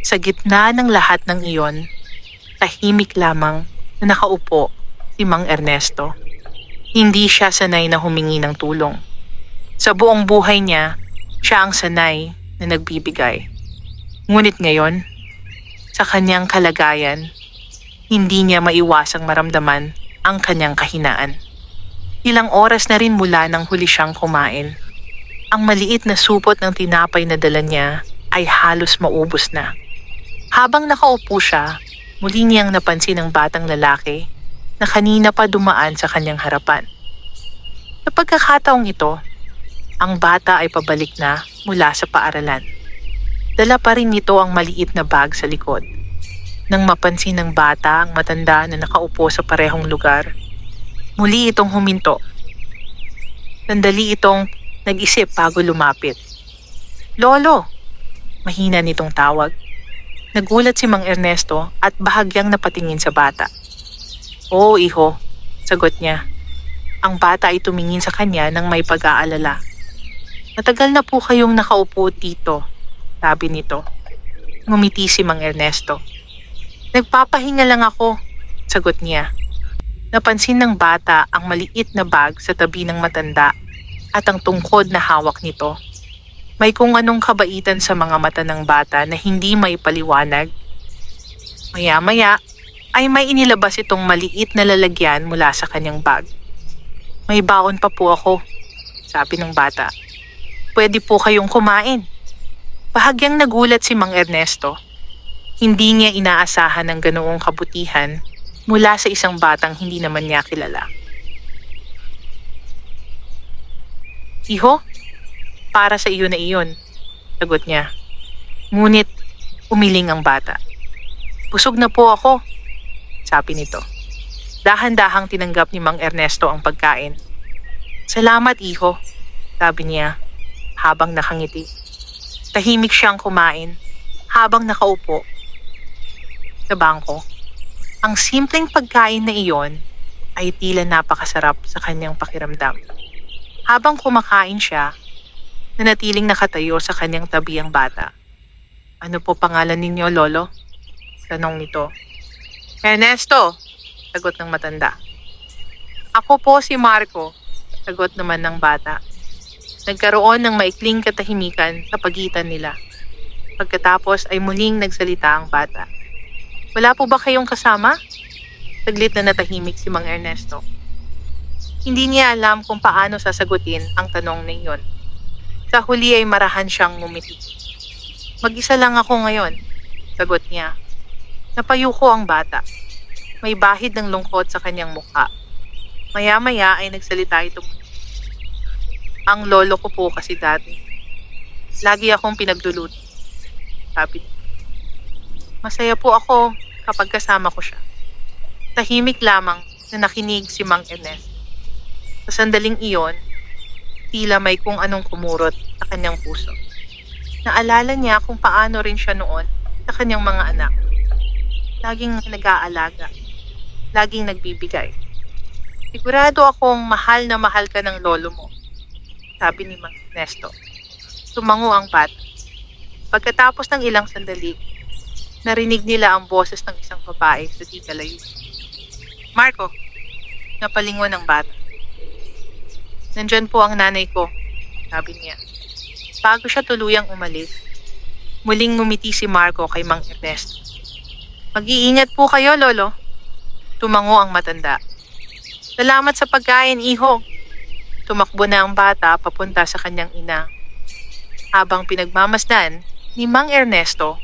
Sa gitna ng lahat ng iyon, tahimik lamang na nakaupo si Mang Ernesto. Hindi siya sanay na humingi ng tulong. Sa buong buhay niya, siya ang sanay na nagbibigay. Ngunit ngayon, sa kanyang kalagayan, hindi niya maiwasang maramdaman ang kanyang kahinaan. Ilang oras na rin mula nang huli siyang kumain. Ang maliit na supot ng tinapay na dala niya ay halos maubos na. Habang nakaupo siya, muli niyang napansin ang batang lalaki na kanina pa dumaan sa kanyang harapan. Sa pagkakataong ito, ang bata ay pabalik na mula sa paaralan. Dala pa rin nito ang maliit na bag sa likod. Nang mapansin ng bata ang matanda na nakaupo sa parehong lugar, muli itong huminto. Sandali itong nag-isip bago lumapit. "Lolo!" Mahina nitong tawag. Nagulat si Mang Ernesto at bahagyang napatingin sa bata. "Oo, iho," sagot niya. Ang bata ay tumingin sa kanya ng may pag-aalala. "Matagal na po kayong nakaupo dito," sabi nito. Ngumiti si Mang Ernesto. "Nagpapahinga lang ako," sagot niya. Napansin ng bata ang maliit na bag sa tabi ng matanda at ang tungkod na hawak nito. May kung anong kabaitan sa mga mata ng bata na hindi may paliwanag. Maya-maya ay may inilabas itong maliit na lalagyan mula sa kanyang bag. "May baon pa po ako," sabi ng bata. "Pwede po kayong kumain." Bahagyang nagulat si Mang Ernesto. Hindi niya inaasahan ang ganoong kabutihan mula sa isang batang hindi naman niya kilala. "Iho, para sa iyo na iyon," sagot niya. Ngunit umiling ang bata. "Busog na po ako," sabi nito. Dahan-dahang tinanggap ni Mang Ernesto ang pagkain. "Salamat, iho," sabi niya habang nakangiti. Tahimik siyang kumain habang nakaupo sa bangko. Ang simpleng pagkain na iyon ay tila napakasarap sa kanyang pakiramdam. Habang kumakain siya, nanatiling nakatayo sa kanyang tabi ang bata. "Ano po pangalan ninyo, Lolo?" tanong nito. "Ernesto," sagot ng matanda. "Ako po si Marco," sagot naman ng bata. Nagkaroon ng maikling katahimikan sa pagitan nila. Pagkatapos ay muling nagsalita ang bata. "Wala po ba kayong kasama?" Saglit na natahimik si Mang Ernesto. Hindi niya alam kung paano sasagutin ang tanong na iyon. Sa huli ay marahan siyang ngumiti. "Mag-isa lang ako ngayon," sagot niya. Napayuko ang bata. May bahid ng lungkot sa kanyang mukha. Maya-maya ay nagsalita ito. "Ang lolo ko po kasi dati. Lagi akong pinagluluto," sabi niya. "Masaya po ako kapag kasama ko siya." Tahimik lamang na nakinig si Mang Ernest. Sa sandaling iyon, tila may kung anong kumurot sa kanyang puso. Naalala niya kung paano rin siya noon sa kanyang mga anak. Laging nag-aalaga, laging nagbibigay. "Sigurado akong mahal na mahal ka ng lolo mo," sabi ni Mang Ernesto. Tumango ang bata. Pagkatapos ng ilang sandali, narinig nila ang boses ng isang babae sa di kalayo. Marco, napalingon ng bata. Nandyan po ang nanay ko, sabi niya. Bago siya tuluyang umalis, muling ngumiti si Marco kay Mang Ernesto. Mag-iingat po kayo, Lolo. Tumango ang matanda. Salamat sa pagkain, iho. Tumakbo na ang bata papunta sa kanyang ina. Habang pinagmamasdan ni Mang Ernesto,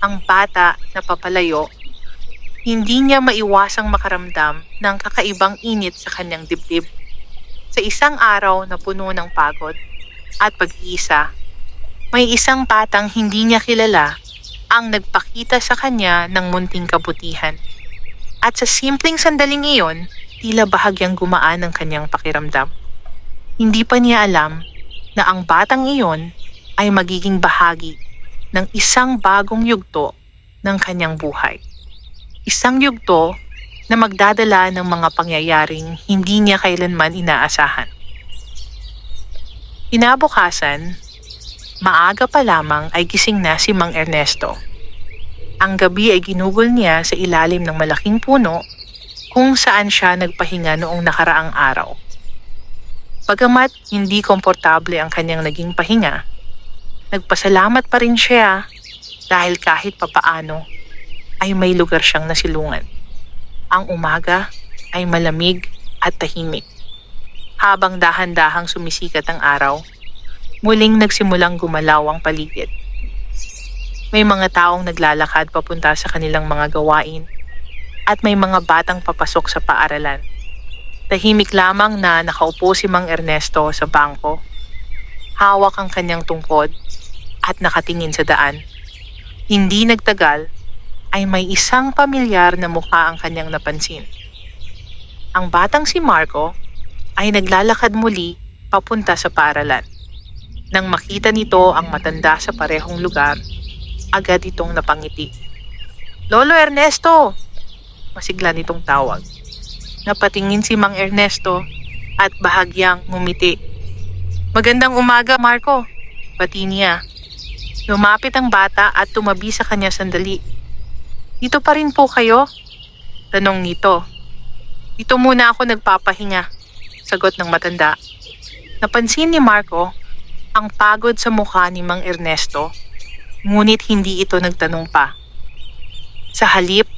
ang bata na papalayo, hindi niya maiwasang makaramdam ng kakaibang init sa kanyang dibdib. Sa isang araw na puno ng pagod at pag-iisa, may isang batang hindi niya kilala ang nagpakita sa kanya ng munting kabutihan. At sa simpleng sandaling iyon, tila bahagyang gumaan ang kanyang pakiramdam. Hindi pa niya alam na ang batang iyon ay magiging bahagi ng isang bagong yugto ng kanyang buhay. Isang yugto na magdadala ng mga pangyayaring hindi niya kailanman inaasahan. Kinabukasan, maaga pa lamang ay gising na si Mang Ernesto. Ang gabi ay ginugol niya sa ilalim ng malaking puno kung saan siya nagpahinga noong nakaraang araw. Bagamat hindi komportable ang kanyang naging pahinga, nagpasalamat pa rin siya dahil kahit papaano ay may lugar siyang nasilungan. Ang umaga ay malamig at tahimik. Habang dahan-dahang sumisikat ang araw, muling nagsimulang gumalaw ang paligid. May mga taong naglalakad papunta sa kanilang mga gawain at may mga batang papasok sa paaralan. Tahimik lamang na nakaupo si Mang Ernesto sa bangko. Hawak ang kanyang tungkod at nakatingin sa daan. Hindi nagtagal ay may isang pamilyar na mukha ang kanyang napansin. Ang batang si Marco ay naglalakad muli papunta sa paaralan. Nang makita nito ang matanda sa parehong lugar, agad itong napangiti. Lolo Ernesto! Masigla nitong tawag. Napatingin si Mang Ernesto at bahagyang ngumiti. Magandang umaga, Marco. Pati niya. Lumapit ang bata at tumabi sa kanya sandali. Dito pa rin po kayo? Tanong nito. Dito muna ako nagpapahinga, sagot ng matanda. Napansin ni Marco ang pagod sa mukha ni Mang Ernesto, ngunit hindi ito nagtanong pa. Sa halip,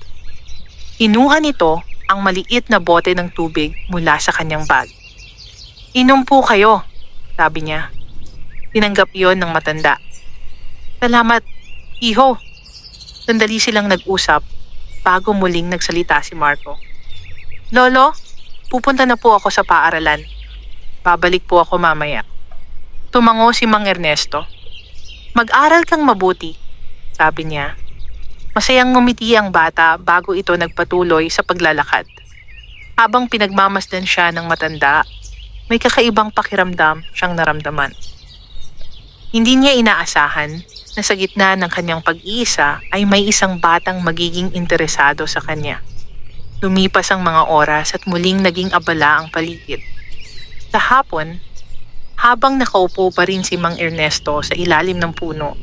kinuha nito ang maliit na bote ng tubig mula sa kanyang bag. Inom po kayo, sabi niya. Tinanggap yon ng matanda. Salamat, iho. Sandali silang nag-usap bago muling nagsalita si Marco. Lolo, pupunta na po ako sa paaralan. Babalik po ako mamaya. Tumango si Mang Ernesto. Mag-aral kang mabuti, sabi niya. Masayang ngumiti ang bata bago ito nagpatuloy sa paglalakad. Habang pinagmamasdan siya ng matanda, may kakaibang pakiramdam siyang naramdaman. Hindi niya inaasahan na sa gitna ng kanyang pag-iisa ay may isang batang magiging interesado sa kanya. Lumipas ang mga oras at muling naging abala ang paligid. Sa hapon, habang nakaupo pa rin si Mang Ernesto sa ilalim ng puno,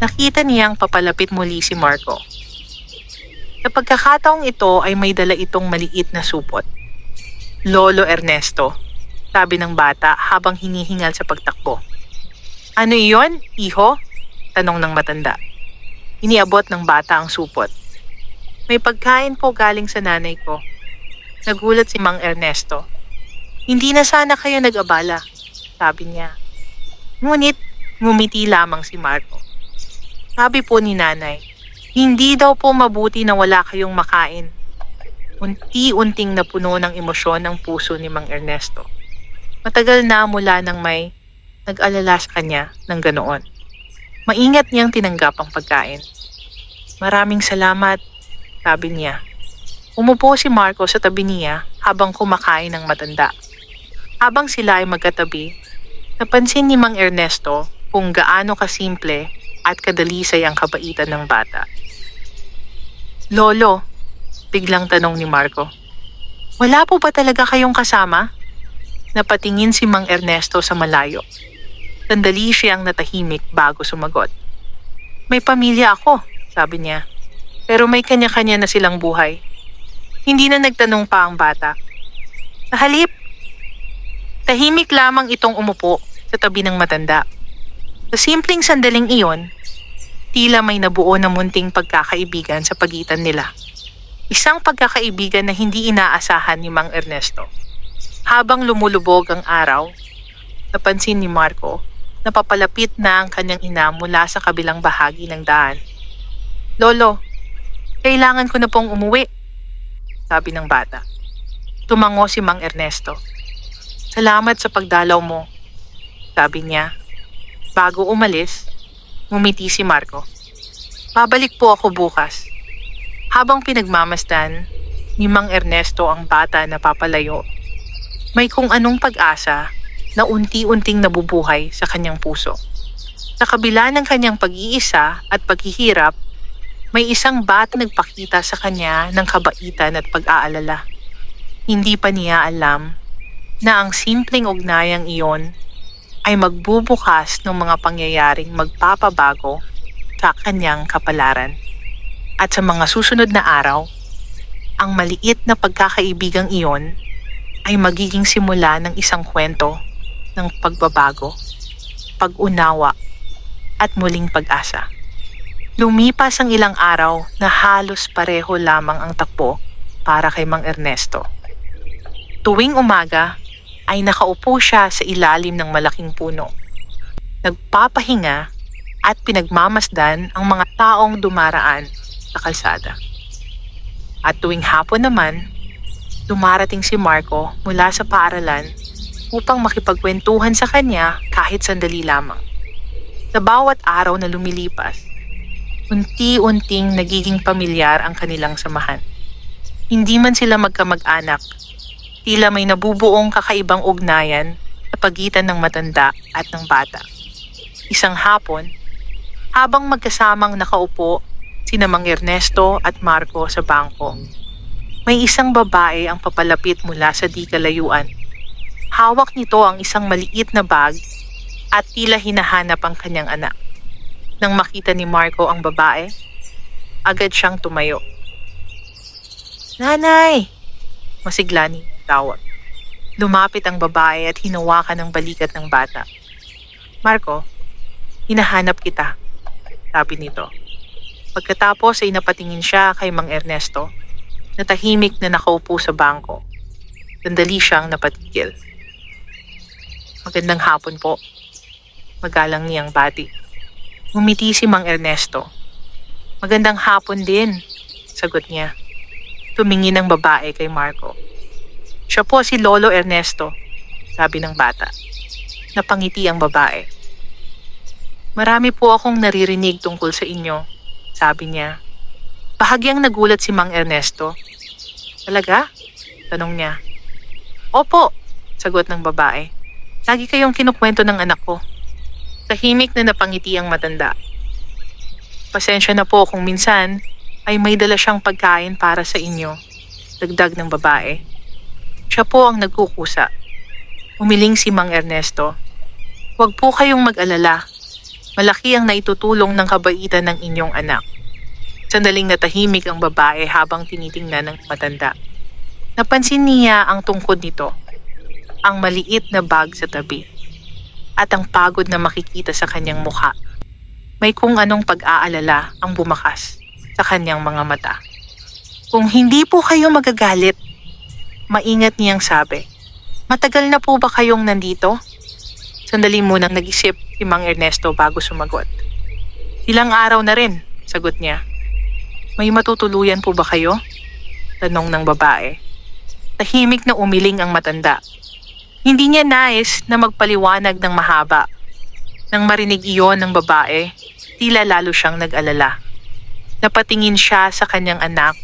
nakita niyang papalapit muli si Marco. Sa pagkakataong ito ay may dala itong maliit na supot. Lolo Ernesto, sabi ng bata habang hinihingal sa pagtakbo. Ano iyon, iho? Tanong ng matanda. Iniabot ng bata ang supot. May pagkain po galing sa nanay ko. Nagulat si Mang Ernesto. Hindi na sana kayo nag-abala, sabi niya. Ngunit ngumiti lamang si Marco. Sabi po ni nanay, hindi daw po mabuti na wala kayong makain. Unti-unting napuno ng emosyon ang puso ni Mang Ernesto. Matagal na mula nang may nag-alala sa kanya ng ganoon. Maingat niyang tinanggap ang pagkain. Maraming salamat, sabi niya. Umupo si Marco sa tabi niya habang kumakain ng matanda. Habang sila ay magkatabi, napansin ni Mang Ernesto kung gaano kasimple at kadalisay ang kabaitan ng bata. Lolo, biglang tanong ni Marco, wala po ba talaga kayong kasama? Napatingin si Mang Ernesto sa malayo. Sandali siyang natahimik bago sumagot. May pamilya ako, sabi niya. Pero may kanya-kanya na silang buhay. Hindi na nagtanong pa ang bata. Sa halip, tahimik lamang itong umupo sa tabi ng matanda. Sa simpleng sandaling iyon, tila may nabuo na munting pagkakaibigan sa pagitan nila. Isang pagkakaibigan na hindi inaasahan ni Mang Ernesto. Habang lumulubog ang araw, napansin ni Marco na papalapit na ang kanyang ina mula sa kabilang bahagi ng daan. Lolo, kailangan ko na pong umuwi, sabi ng bata. Tumango si Mang Ernesto. Salamat sa pagdalaw mo, sabi niya. Bago umalis, ngumiti si Marco. Babalik po ako bukas. Habang pinagmamasdan ni Mang Ernesto ang bata na papalayo, may kung anong pag-asa na unti-unting nabubuhay sa kanyang puso. Sa kabila ng kanyang pag-iisa at paghihirap, may isang bata nagpakita sa kanya ng kabaitan at pag-aalala. Hindi pa niya alam na ang simpleng ugnayang iyon ay magbubukas ng mga pangyayaring magpapabago sa kanyang kapalaran. At sa mga susunod na araw, ang maliit na pagkakaibigang iyon ay magiging simula ng isang kwento ng pagbabago, pag-unawa, at muling pag-asa. Lumipas ang ilang araw na halos pareho lamang ang takbo para kay Mang Ernesto. Tuwing umaga ay nakaupo siya sa ilalim ng malaking puno. Nagpapahinga at pinagmamasdan ang mga taong dumaraan sa kalsada. At tuwing hapon naman, dumarating si Marco mula sa paaralan upang makipagkwentuhan sa kanya kahit sandali lamang. Sa bawat araw na lumilipas, unti-unting nagiging pamilyar ang kanilang samahan. Hindi man sila magkamag-anak, tila may nabubuong kakaibang ugnayan sa pagitan ng matanda at ng bata. Isang hapon, habang magkasamang nakaupo sina Mang Ernesto at Marco sa bangko, may isang babae ang papalapit mula sa di kalayuan. Hawak nito ang isang maliit na bag at tila hinahanap ang kanyang anak. Nang makita ni Marco ang babae, agad siyang tumayo. Nanay! Masigla ni tawag. Lumapit ang babae at hinawakan ang balikat ng bata. Marco, hinahanap kita, sabi nito. Pagkatapos ay napatingin siya kay Mang Ernesto na tahimik na nakaupo sa bangko. Sandali siyang napatigil. Magandang hapon po. Magalang niyang bati. Ngumiti si Mang Ernesto. Magandang hapon din, sagot niya. Tumingin ang babae kay Marco. Siya po si Lolo Ernesto, sabi ng bata. Napangiti ang babae. Marami po akong naririnig tungkol sa inyo, sabi niya. Bahagyang nagulat si Mang Ernesto. Talaga? Tanong niya. Opo, sagot ng babae. Lagi kayong kinukwento ng anak ko. Tahimik na napangiti ang matanda. Pasensya na po kung minsan ay may dala siyang pagkain para sa inyo, dagdag ng babae. Siya po ang nagkukusa. Umiling si Mang Ernesto. Huwag po kayong mag-alala. Malaki ang naitutulong ng kabaitan ng inyong anak. Sandaling natahimik ang babae habang tinitingnan ng matanda. Napansin niya ang tungkod nito, ang maliit na bag sa tabi, at ang pagod na makikita sa kanyang mukha. May kung anong pag-aalala ang bumakas sa kanyang mga mata. Kung hindi po kayo magagalit, maingat niyang sabi. Matagal na po ba kayong nandito? Sandali munang nag-isip si Mang Ernesto bago sumagot. Ilang araw na rin, sagot niya. May matutuluyan po ba kayo? Tanong ng babae. Tahimik na umiling ang matanda. Hindi niya nais na magpaliwanag ng mahaba. Nang marinig iyon ng babae, tila lalo siyang nag-alala. Napatingin siya sa kanyang anak,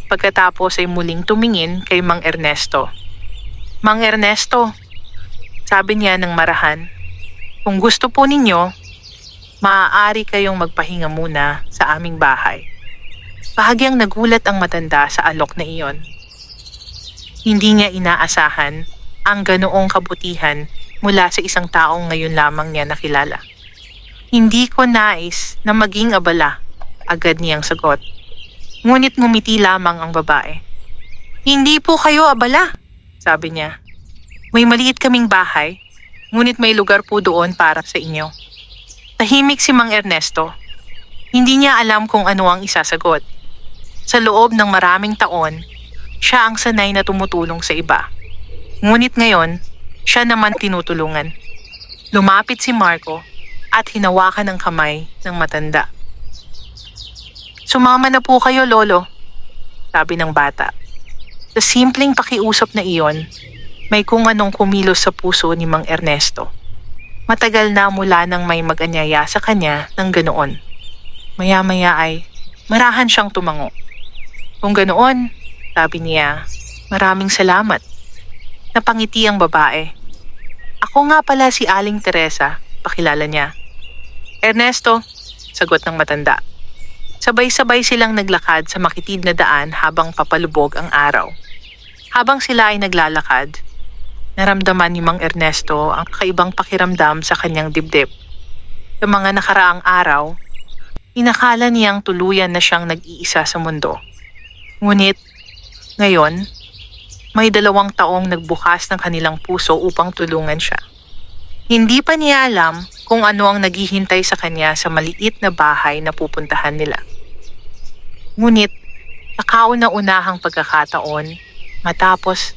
pagkatapos ay muling tumingin kay Mang Ernesto. Mang Ernesto, sabi niya ng marahan, kung gusto po ninyo, maaari kayong magpahinga muna sa aming bahay. Bahagyang nagulat ang matanda sa alok na iyon. Hindi niya inaasahan ang ganoong kabutihan mula sa isang taong ngayon lamang niya nakilala. Hindi ko nais na maging abala, agad niyang sagot. Ngunit ngumiti lamang ang babae. Hindi po kayo abala, sabi niya. May maliit kaming bahay, ngunit may lugar po doon para sa inyo. Tahimik si Mang Ernesto. Hindi niya alam kung ano ang isasagot. Sa loob ng maraming taon, siya ang sanay na tumutulong sa iba. Ngunit ngayon, siya naman tinutulungan. Lumapit si Marco at hinawakan ng kamay ng matanda. Sumama na po kayo, Lolo, sabi ng bata. Sa simpleng pakiusap na iyon, may kung anong kumilos sa puso ni Mang Ernesto. Matagal na mula nang may mag-anyaya sa kanya ng ganoon. Maya-maya ay marahan siyang tumango. Kung ganoon, sabi niya, maraming salamat. Napangiti ang babae. Ako nga pala si Aling Teresa, pakilala niya. Ernesto, sagot ng matanda. Sabay-sabay silang naglakad sa makitid na daan habang papalubog ang araw. Habang sila ay naglalakad, naramdaman ni Mang Ernesto ang kakaibang pakiramdam sa kanyang dibdib. Sa mga nakaraang araw, inakala niyang tuluyan na siyang nag-iisa sa mundo. Ngunit, ngayon, may 2 taong nagbukas ng kanilang puso upang tulungan siya. Hindi pa niya alam kung ano ang naghihintay sa kanya sa maliit na bahay na pupuntahan nila. Ngunit, sa kauna-unahang pagkakataon, matapos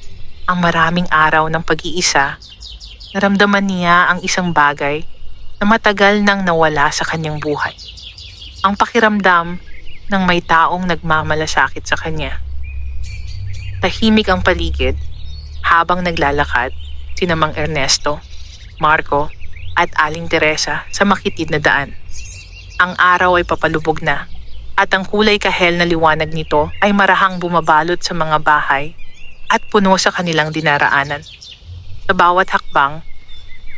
ang maraming araw ng pag-iisa, naramdaman niya ang isang bagay na matagal nang nawala sa kanyang buhay. Ang pakiramdam ng may taong nagmamalasakit sa kanya. Tahimik ang paligid habang naglalakad sina Mang Ernesto, Marco at Aling Teresa sa makitid na daan. Ang araw ay papalubog na at ang kulay kahel na liwanag nito ay marahang bumabalot sa mga bahay at puno sa kanilang dinaraanan. Sa bawat hakbang,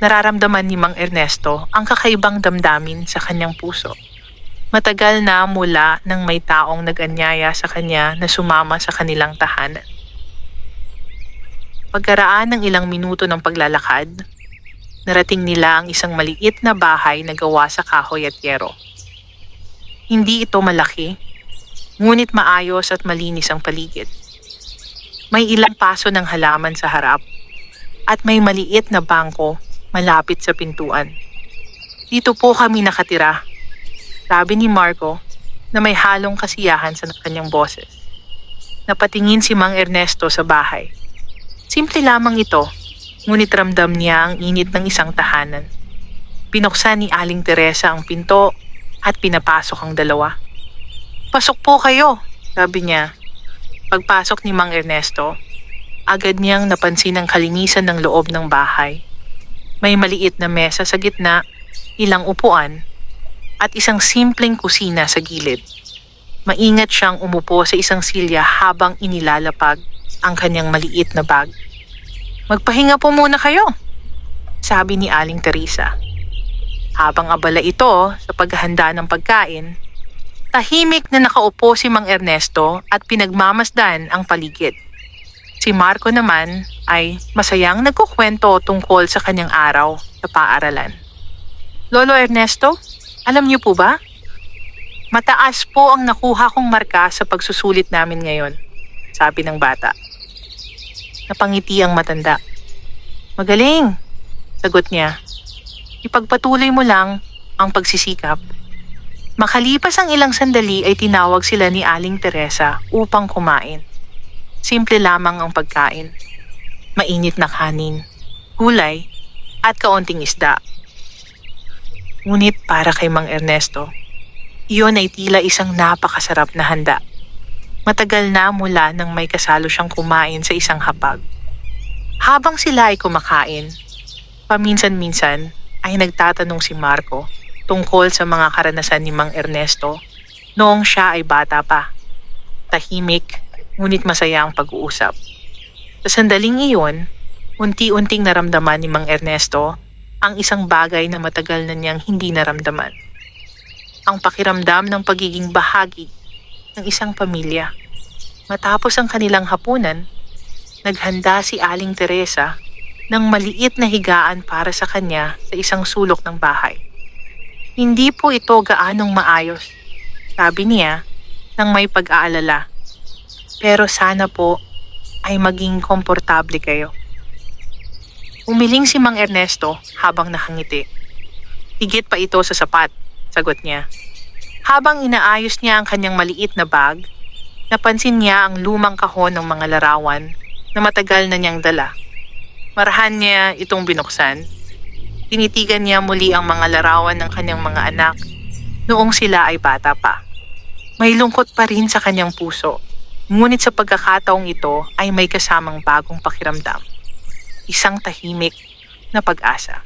nararamdaman ni Mang Ernesto ang kakaibang damdamin sa kanyang puso. Matagal na mula nang may taong nag-anyaya sa kanya na sumama sa kanilang tahanan. Pagkaraan ng ilang minuto ng paglalakad, narating nila ang isang maliit na bahay na gawa sa kahoy at yero. Hindi ito malaki, ngunit maayos at malinis ang paligid. May ilang paso ng halaman sa harap at may maliit na bangko malapit sa pintuan. Dito po kami nakatira, sabi ni Marco na may halong kasiyahan sa kanyang boses. Napatingin si Mang Ernesto sa bahay. Simple lamang ito, ngunit ramdam niya ang init ng isang tahanan. Binuksan ni Aling Teresa ang pinto at pinapasok ang dalawa. Pasok po kayo, sabi niya. Pagpasok ni Mang Ernesto, agad niyang napansin ang kalinisan ng loob ng bahay. May maliit na mesa sa gitna, ilang upuan, at isang simpleng kusina sa gilid. Maingat siyang umupo sa isang silya habang inilalapag ang kanyang maliit na bag. Magpahinga po muna kayo, sabi ni Aling Teresa. Habang abala ito sa paghahanda ng pagkain, tahimik na nakaupo si Mang Ernesto at pinagmamasdan ang paligid. Si Marco naman ay masayang nagkukwento tungkol sa kanyang araw sa paaralan. Lolo Ernesto, alam niyo po ba? Mataas po ang nakuha kong marka sa pagsusulit namin ngayon, sabi ng bata. Napangiti ang matanda. Magaling, sagot niya. Ipagpatuloy mo lang ang pagsisikap. Makalipas ang ilang sandali ay tinawag sila ni Aling Teresa upang kumain. Simple lamang ang pagkain. Mainit na kanin, gulay, at kaunting isda. Ngunit para kay Mang Ernesto, iyon ay tila isang napakasarap na handa. Matagal na mula nang may kasalo siyang kumain sa isang hapag. Habang sila ay kumakain, paminsan-minsan ay nagtatanong si Marco tungkol sa mga karanasan ni Mang Ernesto noong siya ay bata pa. Tahimik, ngunit masaya ang pag-uusap. Sa sandaling iyon, unti-unting naramdaman ni Mang Ernesto ang isang bagay na matagal na niyang hindi naramdaman. Ang pakiramdam ng pagiging bahagi ng isang pamilya. Matapos ang kanilang hapunan, naghanda si Aling Teresa ng maliit na higaan para sa kanya sa isang sulok ng bahay. Hindi po ito gaanong maayos, sabi niya nang may pag-aalala. Pero sana po ay maging komportable kayo. Umiling si Mang Ernesto habang nakangiti. Higit pa ito sa sapat, sagot niya. Habang inaayos niya ang kanyang maliit na bag, napansin niya ang lumang kahon ng mga larawan na matagal na niyang dala. Marahan niya itong binuksan. Tinitigan niya muli ang mga larawan ng kanyang mga anak noong sila ay bata pa. May lungkot pa rin sa kanyang puso, ngunit sa pagkakataong ito ay may kasamang bagong pakiramdam. Isang tahimik na pag-asa.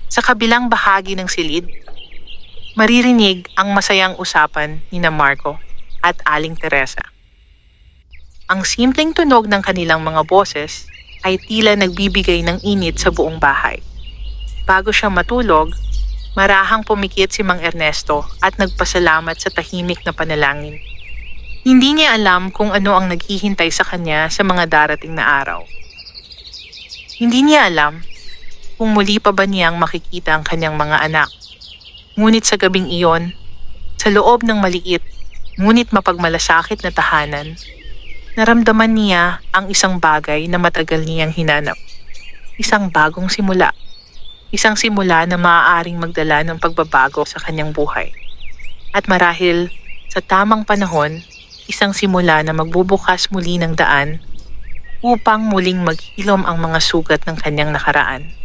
Sa kabilang bahagi ng silid, maririnig ang masayang usapan ni na Marco at Aling Teresa. Ang simpleng tunog ng kanilang mga boses ay tila nagbibigay ng init sa buong bahay. Bago siya matulog, marahang pumikit si Mang Ernesto at nagpasalamat sa tahimik na panalangin. Hindi niya alam kung ano ang naghihintay sa kanya sa mga darating na araw. Hindi niya alam kung muli pa ba niyang makikita ang kanyang mga anak. Ngunit sa gabing iyon, sa loob ng maliit, ngunit mapagmalasakit na tahanan, naramdaman niya ang isang bagay na matagal niyang hinanap. Isang bagong simula. Isang simula na maaaring magdala ng pagbabago sa kanyang buhay. At marahil, sa tamang panahon, isang simula na magbubukas muli ng daan upang muling maghilom ang mga sugat ng kanyang nakaraan.